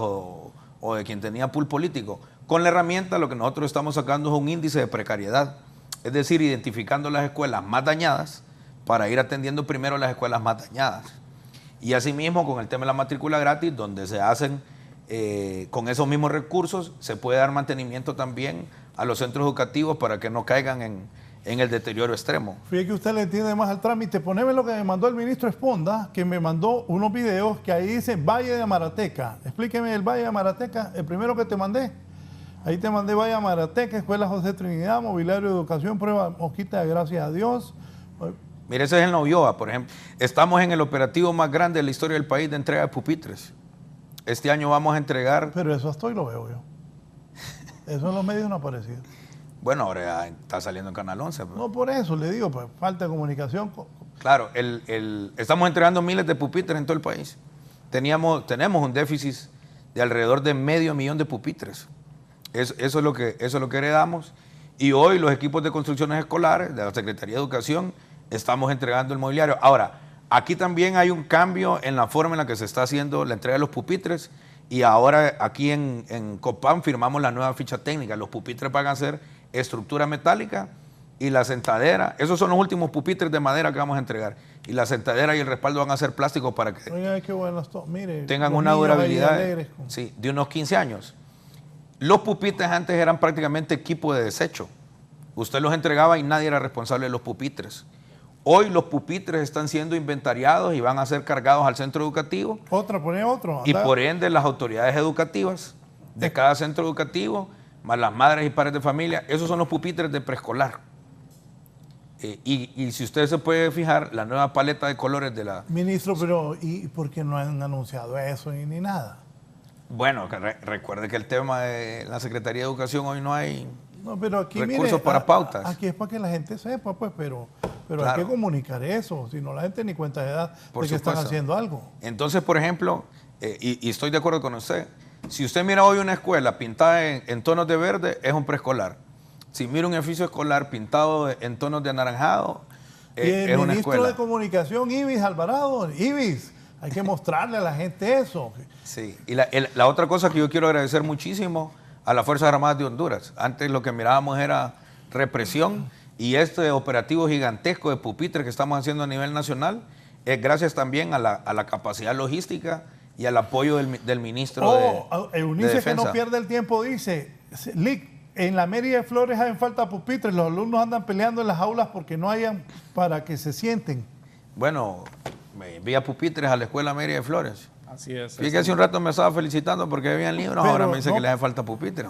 o de quien tenía pool político. Con la herramienta lo que nosotros estamos sacando es un índice de precariedad. Es decir, identificando las escuelas más dañadas para ir atendiendo primero las escuelas más dañadas. Y asimismo con el tema de la matrícula gratis, donde se hacen con esos mismos recursos, se puede dar mantenimiento también a los centros educativos para que no caigan en el deterioro extremo. Fíjate que usted le entiende más al trámite. Poneme lo que me mandó el ministro Esponda, que me mandó unos videos que ahí dice Valle de Marateca. Explíqueme el Valle de Marateca, el primero que te mandé. Ahí te mandé Valle de Marateca, Escuela José Trinidad, Mobiliario de Educación, Prueba Mosquita de Gracias a Dios. Mire, ese es el Novioa, por ejemplo. Estamos en el operativo más grande de la historia del país de entrega de pupitres. Este año vamos a entregar... Pero eso hasta hoy lo veo yo. Eso en los medios no ha aparecido. Bueno, ahora ya está saliendo en Canal 11. Pero... No, por eso le digo, pues, falta de comunicación. Claro, estamos entregando miles de pupitres en todo el país. Tenemos un déficit de alrededor de 500,000 de pupitres. Eso es lo que heredamos. Y hoy los equipos de construcciones escolares de la Secretaría de Educación estamos entregando el mobiliario. Ahora, aquí también hay un cambio en la forma en la que se está haciendo la entrega de los pupitres. Y ahora aquí en Copán firmamos la nueva ficha técnica. Los pupitres van a ser estructura metálica y la sentadera. Esos son los últimos pupitres de madera que vamos a entregar. Y la sentadera y el respaldo van a ser plásticos para que mire, tengan una durabilidad de unos 15 años. Los pupitres antes eran prácticamente equipo de desecho. Usted los entregaba y nadie era responsable de los pupitres. Hoy los pupitres están siendo inventariados y van a ser cargados al centro educativo. Pone otro. Y por ende las autoridades educativas de cada centro educativo, más las madres y padres de familia, esos son los pupitres de preescolar. Y si usted se puede fijar, la nueva paleta de colores de la... Ministro, pero ¿y por qué no han anunciado eso ni nada? Bueno, recuerde que el tema de la Secretaría de Educación hoy no hay pero aquí, recursos para pautas. Aquí es para que la gente sepa, pues, pero claro, hay que comunicar eso, si no la gente ni cuenta de edad por de que están haciendo algo. Entonces, por ejemplo, y estoy de acuerdo con usted, si usted mira hoy una escuela pintada en tonos de verde, es un preescolar. Si mira un edificio escolar pintado en tonos de anaranjado, es una escuela. El ministro de Comunicación, Ibis Alvarado, Ibis, hay que mostrarle a la gente eso. Sí, y la otra cosa que yo quiero agradecer muchísimo a las Fuerzas Armadas de Honduras. Antes lo que mirábamos era represión y este operativo gigantesco de pupitres que estamos haciendo a nivel nacional es gracias también a la capacidad logística y al apoyo del ministro de Eunice, Defensa. que no pierde el tiempo, dice, Lic, en la Mérida de Flores hacen falta pupitres, los alumnos andan peleando en las aulas porque no hayan para que se sienten. Bueno, me envía pupitres a la Escuela Mérida de Flores. Así es. Fíjate que hace un rato me estaba felicitando porque habían libros, ahora me dice que le hace falta pupitres.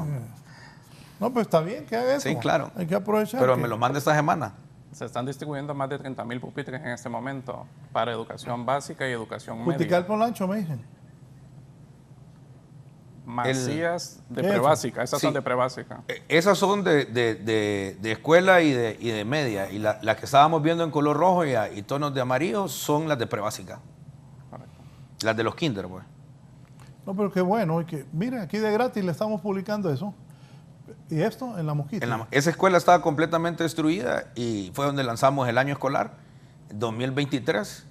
No, pues está bien que haga eso. Sí, claro. Hay que aprovechar. Pero me los manda esta semana. Se están distribuyendo más de 30,000 pupitres en este momento para educación básica y educación media. Putical Polancho, me dicen. Masías de prebásica, esas son de prebásica. Esas son de escuela y de media, y las que estábamos viendo en color rojo y tonos de amarillo son las de prebásica. Las de los kinder, pues. No, pero qué bueno, que miren, aquí de gratis le estamos publicando eso. ¿Y esto? En La Mosquita. Esa escuela estaba completamente destruida y fue donde lanzamos el año escolar, 2023.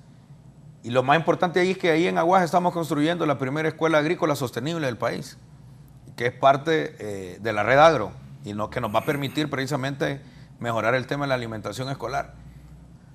Y lo más importante ahí es que ahí en Aguaje estamos construyendo la primera escuela agrícola sostenible del país, que es parte de la red agro y que nos va a permitir precisamente mejorar el tema de la alimentación escolar.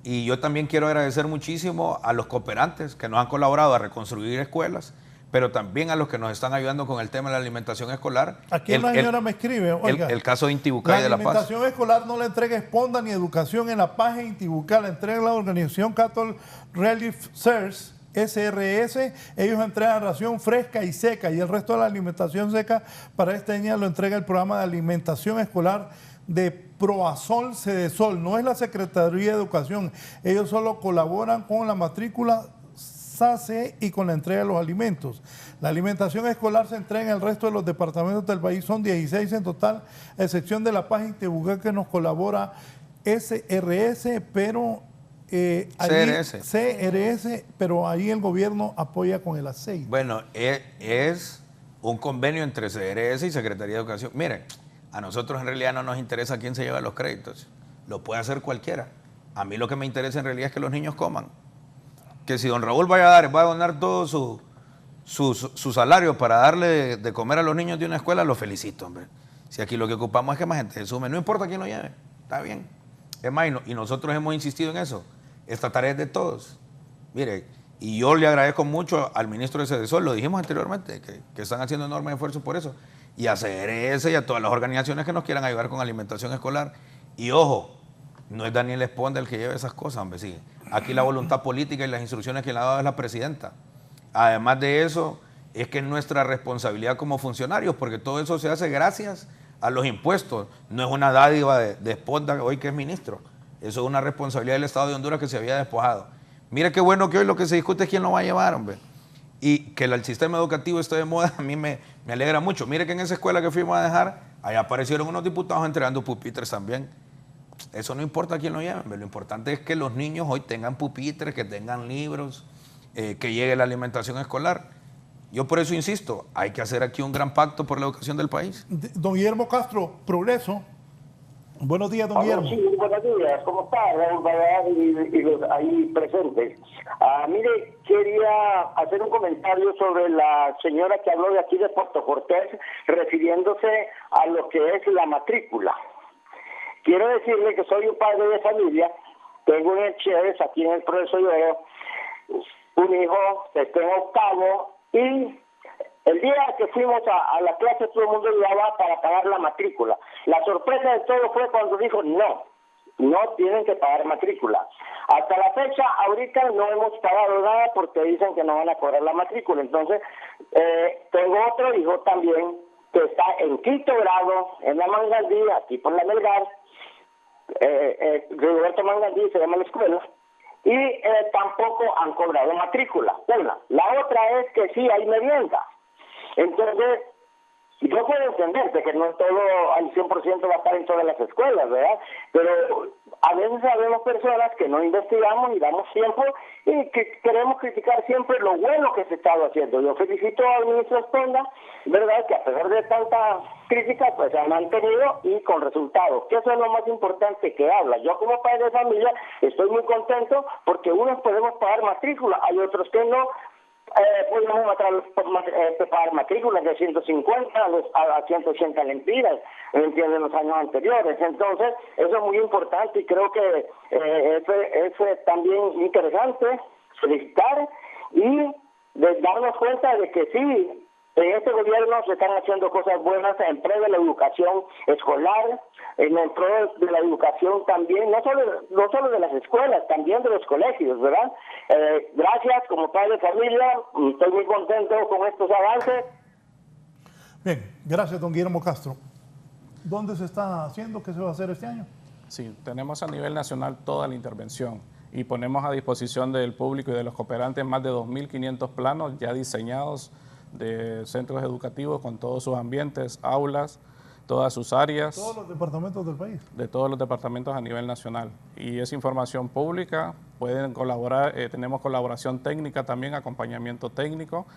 Y yo también quiero agradecer muchísimo a los cooperantes que nos han colaborado a reconstruir escuelas, pero también a los que nos están ayudando con el tema de la alimentación escolar. Aquí una señora me escribe, oiga, el caso de Intibucay de La Paz. La alimentación escolar no la entrega Esponda ni Educación en La Paz en Intibucay, la entrega la organización Catholic Relief Service, SRS. Ellos entregan ración fresca y seca, y el resto de la alimentación seca para este año lo entrega el programa de alimentación escolar de Proasol Cedesol. No es la Secretaría de Educación, ellos solo colaboran con la matrícula SACE y con la entrega de los alimentos. La alimentación escolar se entrega en el resto de los departamentos del país, son 16 en total, a excepción de La Paz y Intibucay, que nos colabora SRS, pero CRS, pero ahí el gobierno apoya con el aceite. Bueno, es un convenio entre CRS y Secretaría de Educación. Miren, a nosotros en realidad no nos interesa quién se lleva los créditos, lo puede hacer cualquiera. A mí lo que me interesa en realidad es que los niños coman. Que si don Raúl va a donar todo su salario para darle de comer a los niños de una escuela, lo felicito, hombre. Si aquí lo que ocupamos es que más gente se sume, no importa quién lo lleve, está bien. Es más, y nosotros hemos insistido en eso. Esta tarea es de todos. Mire, y yo le agradezco mucho al ministro de Cedesol, lo dijimos anteriormente, que están haciendo enormes esfuerzos por eso, y a CRS y a todas las organizaciones que nos quieran ayudar con alimentación escolar. Y ojo, no es Daniel Esponda el que lleva esas cosas, hombre, sí. Aquí la voluntad política y las instrucciones que le ha dado es la presidenta. Además de eso, es que es nuestra responsabilidad como funcionarios, porque todo eso se hace gracias a los impuestos. No es una dádiva de Esponda hoy que es ministro. Eso es una responsabilidad del Estado de Honduras que se había despojado. Mire qué bueno que hoy lo que se discute es quién lo va a llevar, hombre. Y que el sistema educativo esté de moda, a mí me alegra mucho. Mire que en esa escuela que fuimos a dejar, ahí aparecieron unos diputados entregando pupitres también. Eso no importa quién lo lleve, lo importante es que los niños hoy tengan pupitres, que tengan libros, que llegue la alimentación escolar. Yo por eso insisto, hay que hacer aquí un gran pacto por la educación del país. Don Guillermo Castro, Progreso. Buenos días, don Guillermo. Sí, buenos días. ¿Cómo está, Raúl y los ahí presentes? Mire, quería hacer un comentario sobre la señora que habló de aquí de Puerto Cortés, refiriéndose a lo que es la matrícula. Quiero decirle que soy un padre de familia, tengo en el Chévez, aquí en el Progreso Lloro, un hijo que está en octavo, y el día que fuimos a la clase todo el mundo llevaba para pagar la matrícula. La sorpresa de todo fue cuando dijo no tienen que pagar matrícula. Hasta la fecha, ahorita no hemos pagado nada porque dicen que no van a cobrar la matrícula. Entonces, tengo otro hijo también que está en quinto grado en la Mangandí, aquí por la Melgar, Roberto Mangandí se llama la escuela, y tampoco han cobrado matrícula. Una. La otra es que sí hay merienda. Entonces, yo puedo entender que no todo al 100% va a estar en todas las escuelas, ¿verdad? Pero a veces sabemos personas que no investigamos y damos tiempo y que queremos criticar siempre lo bueno que se ha estado haciendo. Yo felicito al ministro Esponda, ¿verdad? Que a pesar de tanta crítica, pues se ha mantenido y con resultados. Que eso es lo más importante que habla. Yo como padre de familia estoy muy contento porque unos podemos pagar matrícula, hay otros que no. Podemos pagar matrículas de 150 a 180 lempiras, en los años anteriores. Entonces, eso es muy importante y creo que es también interesante felicitar y darnos cuenta de que sí, en este gobierno se están haciendo cosas buenas en pro de la educación escolar, en pro de la educación también, no solo de las escuelas, también de los colegios, ¿verdad? Gracias, como padre de familia, estoy muy contento con estos avances. Bien, gracias, don Guillermo Castro. ¿Dónde se está haciendo? ¿Qué se va a hacer este año? Sí, tenemos a nivel nacional toda la intervención y ponemos a disposición del público y de los cooperantes más de 2.500 planos ya diseñados de centros educativos con todos sus ambientes, aulas, todas sus áreas. Todos los departamentos del país. De todos los departamentos a nivel nacional. Y es información pública, pueden colaborar, tenemos colaboración técnica también, acompañamiento técnico,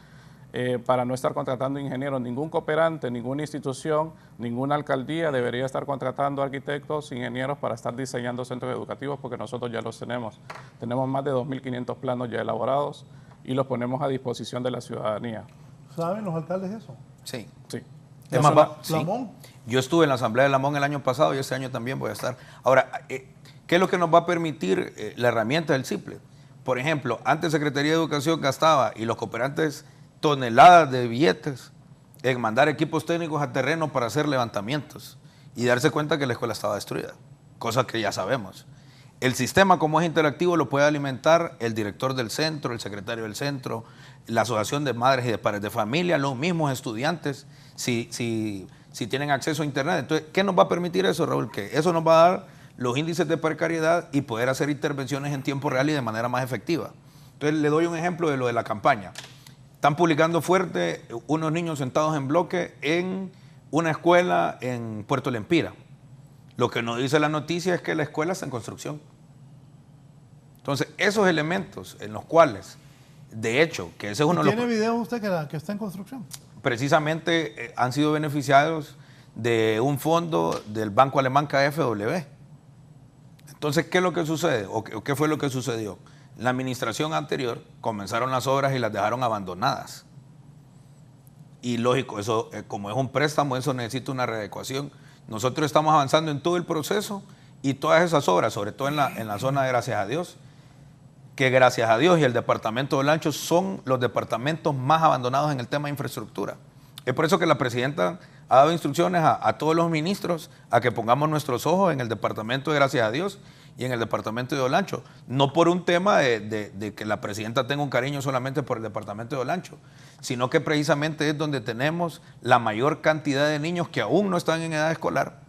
para no estar contratando ingenieros. Ningún cooperante, ninguna institución, ninguna alcaldía debería estar contratando arquitectos, ingenieros para estar diseñando centros educativos, porque nosotros ya los tenemos. Tenemos más de 2.500 planos ya elaborados y los ponemos a disposición de la ciudadanía. ¿Saben los alcaldes eso? Sí. Sí. Es más, ¿Lamón? Yo estuve en la Asamblea de Lamón el año pasado y este año también voy a estar. Ahora, ¿qué es lo que nos va a permitir la herramienta del CIPLE? Por ejemplo, antes Secretaría de Educación gastaba y los cooperantes toneladas de billetes en mandar equipos técnicos a terreno para hacer levantamientos y darse cuenta que la escuela estaba destruida, cosa que ya sabemos. El sistema, como es interactivo, lo puede alimentar el director del centro, el secretario del centro, la asociación de madres y de padres de familia, los mismos estudiantes, si tienen acceso a internet. Entonces, ¿qué nos va a permitir eso, Raúl? Que eso nos va a dar los índices de precariedad y poder hacer intervenciones en tiempo real y de manera más efectiva. Entonces, le doy un ejemplo de lo de la campaña. Están publicando fuerte unos niños sentados en bloque en una escuela en Puerto Lempira. Lo que nos dice la noticia es que la escuela está en construcción. Entonces, esos elementos en los cuales, de hecho, que ese es uno de los... ¿Tiene video usted que está en construcción? Precisamente han sido beneficiados de un fondo del banco alemán KfW. Entonces, ¿qué es lo que sucede? ¿O qué fue lo que sucedió? La administración anterior comenzaron las obras y las dejaron abandonadas. Y lógico, eso como es un préstamo, eso necesita una readecuación. Nosotros estamos avanzando en todo el proceso y todas esas obras, sobre todo en la zona de Gracias a Dios, que gracias a Dios y el departamento de Olancho son los departamentos más abandonados en el tema de infraestructura. Es por eso que la presidenta ha dado instrucciones a todos los ministros a que pongamos nuestros ojos en el departamento de Gracias a Dios y en el departamento de Olancho. No por un tema de que la presidenta tenga un cariño solamente por el departamento de Olancho, sino que precisamente es donde tenemos la mayor cantidad de niños que aún no están en edad escolar,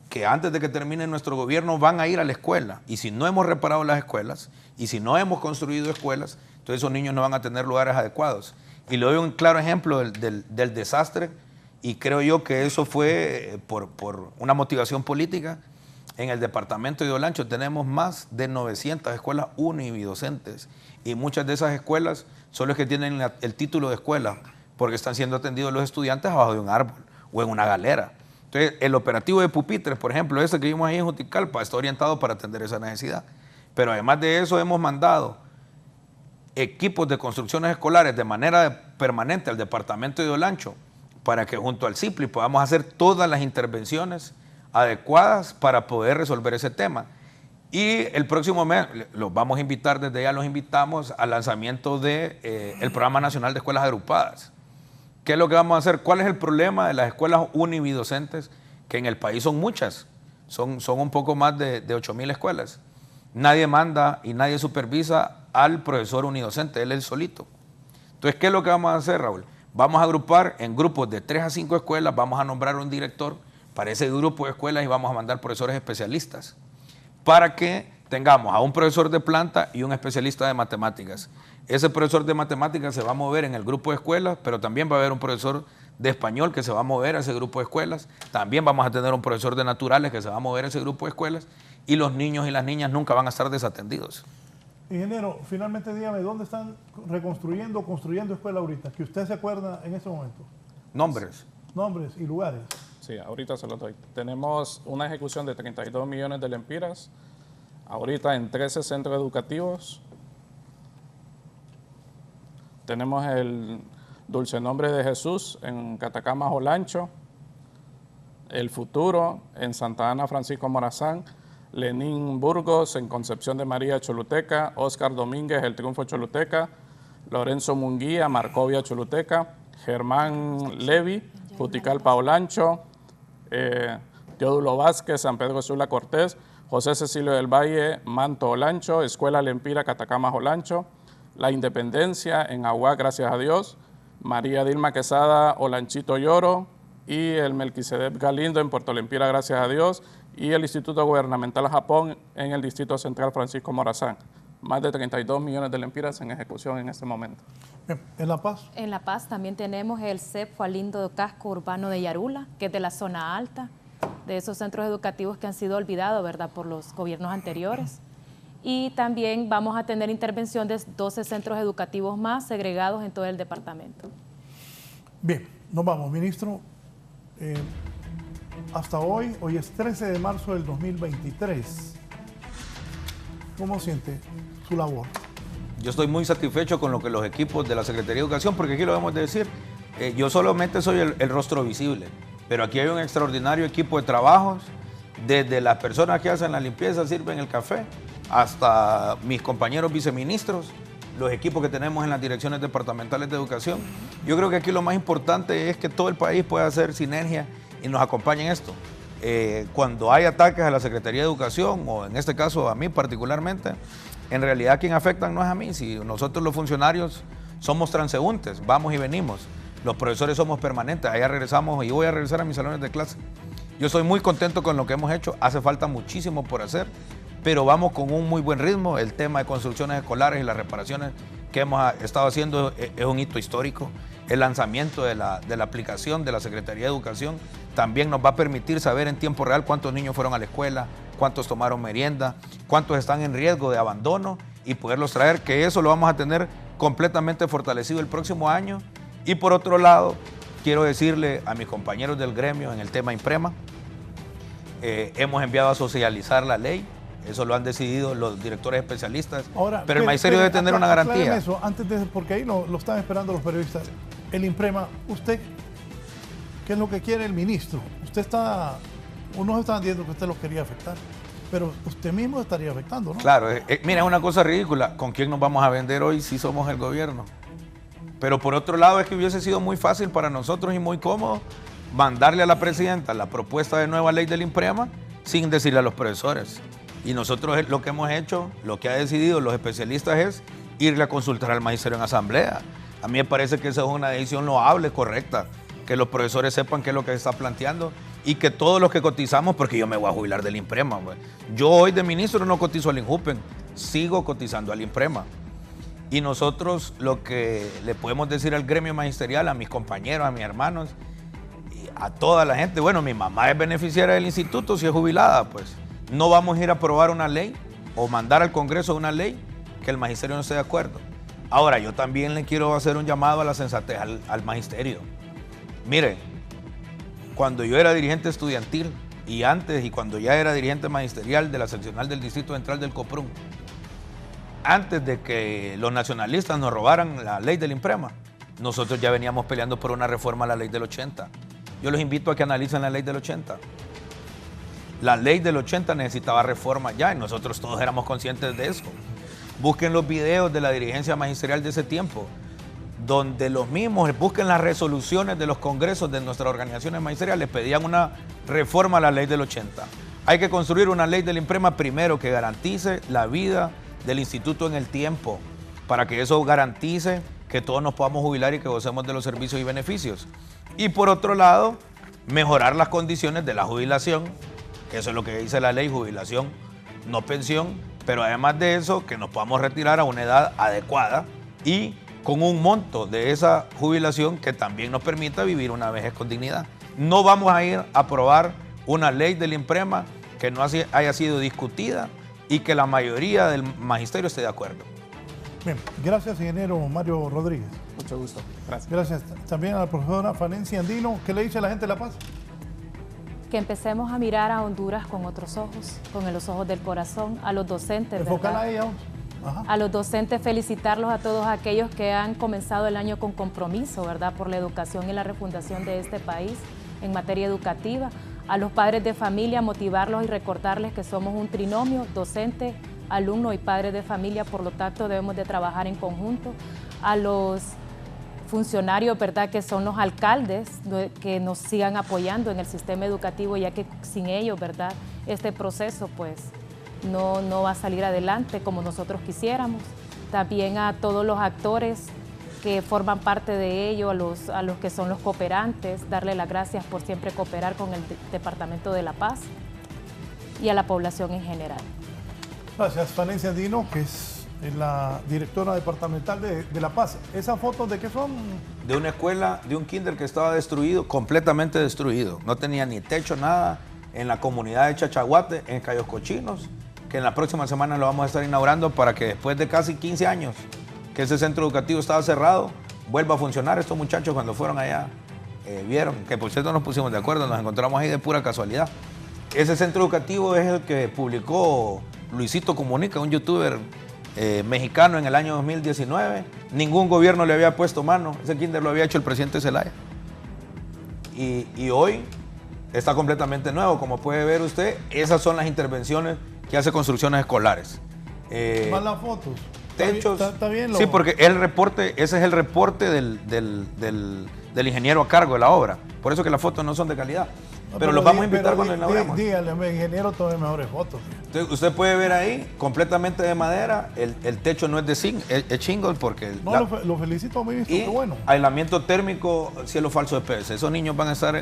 que antes de que termine nuestro gobierno van a ir a la escuela. Y si no hemos reparado las escuelas, y si no hemos construido escuelas, entonces esos niños no van a tener lugares adecuados. Y le doy un claro ejemplo del desastre, y creo yo que eso fue por una motivación política. En el departamento de Olancho tenemos más de 900 escuelas unidocentes, y muchas de esas escuelas son las que tienen el título de escuela, porque están siendo atendidos los estudiantes abajo de un árbol o en una galera. Entonces, el operativo de pupitres, por ejemplo, ese que vimos ahí en Juticalpa, está orientado para atender esa necesidad. Pero además de eso, hemos mandado equipos de construcciones escolares de manera permanente al departamento de Olancho para que junto al CIPLI podamos hacer todas las intervenciones adecuadas para poder resolver ese tema. Y el próximo mes los vamos a invitar, desde ya los invitamos al lanzamiento del Programa Nacional de Escuelas Agrupadas. ¿Qué es lo que vamos a hacer? ¿Cuál es el problema de las escuelas unidocentes? Que en el país son muchas, son un poco más de 8.000 escuelas. Nadie manda y nadie supervisa al profesor unidocente, él es solito. Entonces, ¿qué es lo que vamos a hacer, Raúl? Vamos a agrupar en grupos de 3 a 5 escuelas, vamos a nombrar un director para ese grupo de escuelas y vamos a mandar profesores especialistas para que tengamos a un profesor de planta y un especialista de matemáticas. Ese profesor de matemáticas se va a mover en el grupo de escuelas, pero también va a haber un profesor de español que se va a mover a ese grupo de escuelas. También vamos a tener un profesor de naturales que se va a mover a ese grupo de escuelas, y los niños y las niñas nunca van a estar desatendidos. Ingeniero, finalmente dígame, ¿dónde están reconstruyendo o construyendo escuela ahorita? Que usted se acuerda en este momento. Nombres. Nombres y lugares. Sí, ahorita se los doy. Tenemos una ejecución de 32 millones de lempiras, ahorita en 13 centros educativos. Tenemos el Dulce Nombre de Jesús en Catacamas Olancho, El Futuro en Santa Ana Francisco Morazán, Lenín Burgos en Concepción de María Choluteca, Oscar Domínguez El Triunfo Choluteca, Lorenzo Munguía Marcovia Choluteca, Germán Levi Juticalpa Olancho, Teodulo Vázquez San Pedro Sula Cortés, José Cecilio del Valle Manto Olancho, Escuela Lempira Catacamas Olancho, La Independencia en Aguá Gracias a Dios, María Dilma Quesada Olanchito Lloro, y el Melquisedec Galindo en Puerto Lempira Gracias a Dios, y el Instituto Gubernamental Japón en el Distrito Central Francisco Morazán. más de 32 millones de lempiras en ejecución en este momento. Bien. ¿En La Paz? En La Paz también tenemos el CEP Jualindo Casco Urbano de Yarula, que es de la zona alta, de esos centros educativos que han sido olvidados, ¿verdad?, por los gobiernos anteriores. Y también vamos a tener intervención de 12 centros educativos más segregados en todo el departamento. Bien, nos vamos, ministro. Hasta hoy es 13 de marzo del 2023. ¿Cómo siente su labor? Yo estoy muy satisfecho con lo que los equipos de la Secretaría de Educación, porque aquí lo debemos de decir, yo solamente soy el rostro visible, pero aquí hay un extraordinario equipo de trabajos, desde las personas que hacen la limpieza, sirven el café, hasta mis compañeros viceministros, los equipos que tenemos en las direcciones departamentales de educación. Yo creo que aquí lo más importante es que todo el país pueda hacer sinergia y nos acompañe en esto. Cuando hay ataques a la Secretaría de Educación, o en este caso a mí particularmente, en realidad quien afectan no es a mí. Si nosotros los funcionarios somos transeúntes, vamos y venimos. Los profesores somos permanentes, allá regresamos y voy a regresar a mis salones de clase. Yo estoy muy contento con lo que hemos hecho, hace falta muchísimo por hacer, pero vamos con un muy buen ritmo. El tema de construcciones escolares y las reparaciones que hemos estado haciendo es un hito histórico. El lanzamiento de la aplicación de la Secretaría de Educación también nos va a permitir saber en tiempo real cuántos niños fueron a la escuela, cuántos tomaron merienda, cuántos están en riesgo de abandono y poderlos traer, que eso lo vamos a tener completamente fortalecido el próximo año. Y por otro lado, quiero decirle a mis compañeros del gremio en el tema INPREMA, hemos enviado a socializar la ley. Eso lo han decidido los directores especialistas. Ahora, pero el magisterio debe tener una garantía. Eso, antes de, porque ahí lo están esperando los periodistas. El INPREMA, usted, ¿qué es lo que quiere el ministro? Usted está, unos están diciendo que usted los quería afectar, pero usted mismo estaría afectando, ¿no? Claro, mira, es una cosa ridícula. ¿Con quién nos vamos a vender hoy si somos el gobierno? Pero por otro lado es que hubiese sido muy fácil para nosotros y muy cómodo mandarle a la presidenta la propuesta de nueva ley del INPREMA sin decirle a los profesores. Y nosotros lo que hemos hecho, lo que ha decidido los especialistas es irle a consultar al magisterio en asamblea. A mí me parece que esa es una decisión loable, correcta, que los profesores sepan qué es lo que se está planteando y que todos los que cotizamos, porque yo me voy a jubilar del INPREMA, pues. Yo hoy de ministro no cotizo al INJUPEN, sigo cotizando al INPREMA. Y nosotros lo que le podemos decir al gremio magisterial, a mis compañeros, a mis hermanos, y a toda la gente, bueno, mi mamá es beneficiaria del instituto, si es jubilada, pues. No vamos a ir a aprobar una ley o mandar al Congreso una ley que el magisterio no esté de acuerdo. Ahora, yo también le quiero hacer un llamado a la sensatez al magisterio. Mire, cuando yo era dirigente estudiantil y antes y cuando ya era dirigente magisterial de la seccional del Distrito Central del COPRUN, antes de que los nacionalistas nos robaran la ley del INPREMA, nosotros ya veníamos peleando por una reforma a la ley del 80. Yo los invito a que analicen la ley del 80. La ley del 80 necesitaba reforma ya y nosotros todos éramos conscientes de eso. Busquen los videos de la dirigencia magisterial de ese tiempo, donde los mismos, busquen las resoluciones de los congresos de nuestras organizaciones magisteriales, pedían una reforma a la ley del 80. Hay que construir una ley del INPREMA primero que garantice la vida del instituto en el tiempo, para que eso garantice que todos nos podamos jubilar y que gocemos de los servicios y beneficios. Y por otro lado, mejorar las condiciones de la jubilación, que eso es lo que dice la ley, jubilación, no pensión, pero además de eso, que nos podamos retirar a una edad adecuada y con un monto de esa jubilación que también nos permita vivir una vejez con dignidad. No vamos a ir a aprobar una ley del INPREMA que no haya sido discutida y que la mayoría del magisterio esté de acuerdo. Bien, gracias, ingeniero Mario Rodríguez. Mucho gusto, gracias. Gracias también a la profesora Fanencia Andino. ¿Qué le dice a la gente de La Paz? Que empecemos a mirar a Honduras con otros ojos, con los ojos del corazón, a los docentes, Enfócala a ella. Ajá. A los docentes, felicitarlos a todos aquellos que han comenzado el año con compromiso, ¿verdad?, por la educación y la refundación de este país en materia educativa. A los padres de familia, motivarlos y recordarles que somos un trinomio, docente, alumno y padres de familia, por lo tanto debemos de trabajar en conjunto. A los funcionarios, ¿verdad?, que son los alcaldes, que nos sigan apoyando en el sistema educativo, ya que sin ellos, ¿verdad?, este proceso pues no va a salir adelante como nosotros quisiéramos. También a todos los actores que forman parte de ello, a los que son los cooperantes, darle las gracias por siempre cooperar con el Departamento de La Paz y a la población en general. Gracias, Fanencia Andino, que es es la directora departamental de La Paz. ¿Esas fotos de qué son? De una escuela, de un kinder que estaba destruido, completamente destruido. No tenía ni techo, nada, en la comunidad de Chachaguate, en Cayos Cochinos, que en la próxima semana lo vamos a estar inaugurando para que después de casi 15 años que ese centro educativo estaba cerrado, vuelva a funcionar. Estos muchachos cuando fueron allá vieron, que por cierto nos pusimos de acuerdo, nos encontramos ahí de pura casualidad. Ese centro educativo es el que publicó Luisito Comunica, un youtuber mexicano en el año 2019. Ningún gobierno le había puesto mano, ese kinder lo había hecho el presidente Zelaya. Y hoy está completamente nuevo, como puede ver usted. Esas son las intervenciones que hace Construcciones Escolares. Más las fotos. Techos. Está bien. Sí, porque el reporte, ese es el reporte del ingeniero a cargo de la obra. Por eso que las fotos no son de calidad. Pero los vamos a invitar cuando inauguremos. Dígale, ingeniero, tome mejores fotos. Usted puede ver ahí, completamente de madera, el techo no es de zinc, es shingle porque... No, lo felicito, ministro, qué bueno. Aislamiento térmico, cielo falso de PVC. Esos niños van a estar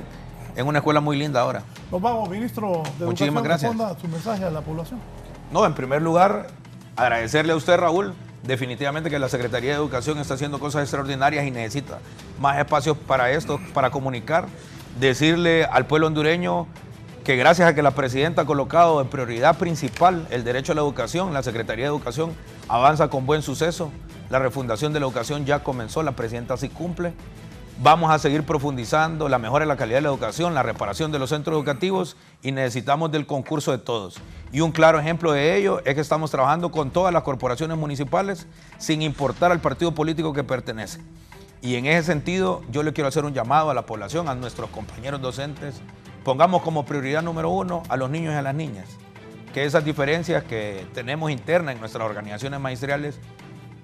en una escuela muy linda ahora. Nos vamos, ministro de Muchísimas Educación. gracias. Responda su mensaje a la población. No, en primer lugar, agradecerle a usted, Raúl. Definitivamente que la Secretaría de Educación está haciendo cosas extraordinarias y necesita más espacios para esto, para comunicar. Decirle al pueblo hondureño que gracias a que la presidenta ha colocado en prioridad principal el derecho a la educación, la Secretaría de Educación avanza con buen suceso. La refundación de la educación ya comenzó, la presidenta sí cumple. Vamos a seguir profundizando la mejora de la calidad de la educación, la reparación de los centros educativos y necesitamos del concurso de todos. Y un claro ejemplo de ello es que estamos trabajando con todas las corporaciones municipales sin importar al partido político que pertenece. Y en ese sentido yo le quiero hacer un llamado a la población, a nuestros compañeros docentes. Pongamos como prioridad número 1 a los niños y a las niñas. Que esas diferencias que tenemos internas en nuestras organizaciones magisteriales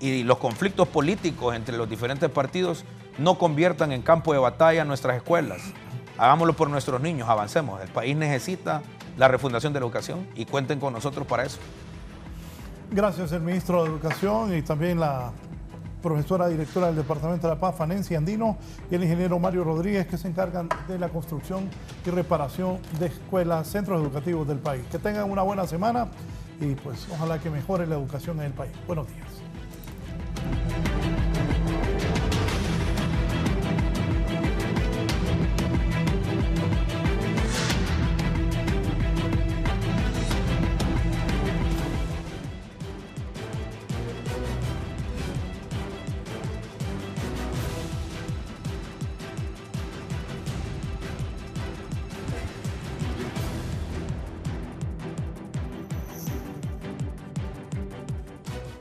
y los conflictos políticos entre los diferentes partidos no conviertan en campo de batalla nuestras escuelas. Hagámoslo por nuestros niños, avancemos. El país necesita la refundación de la educación y cuenten con nosotros para eso. Gracias, el ministro de Educación y también la profesora directora del Departamento de La Paz, Fanency Andino, y el ingeniero Mario Rodríguez, que se encargan de la construcción y reparación de escuelas, centros educativos del país. Que tengan una buena semana y pues ojalá que mejore la educación en el país. Buenos días.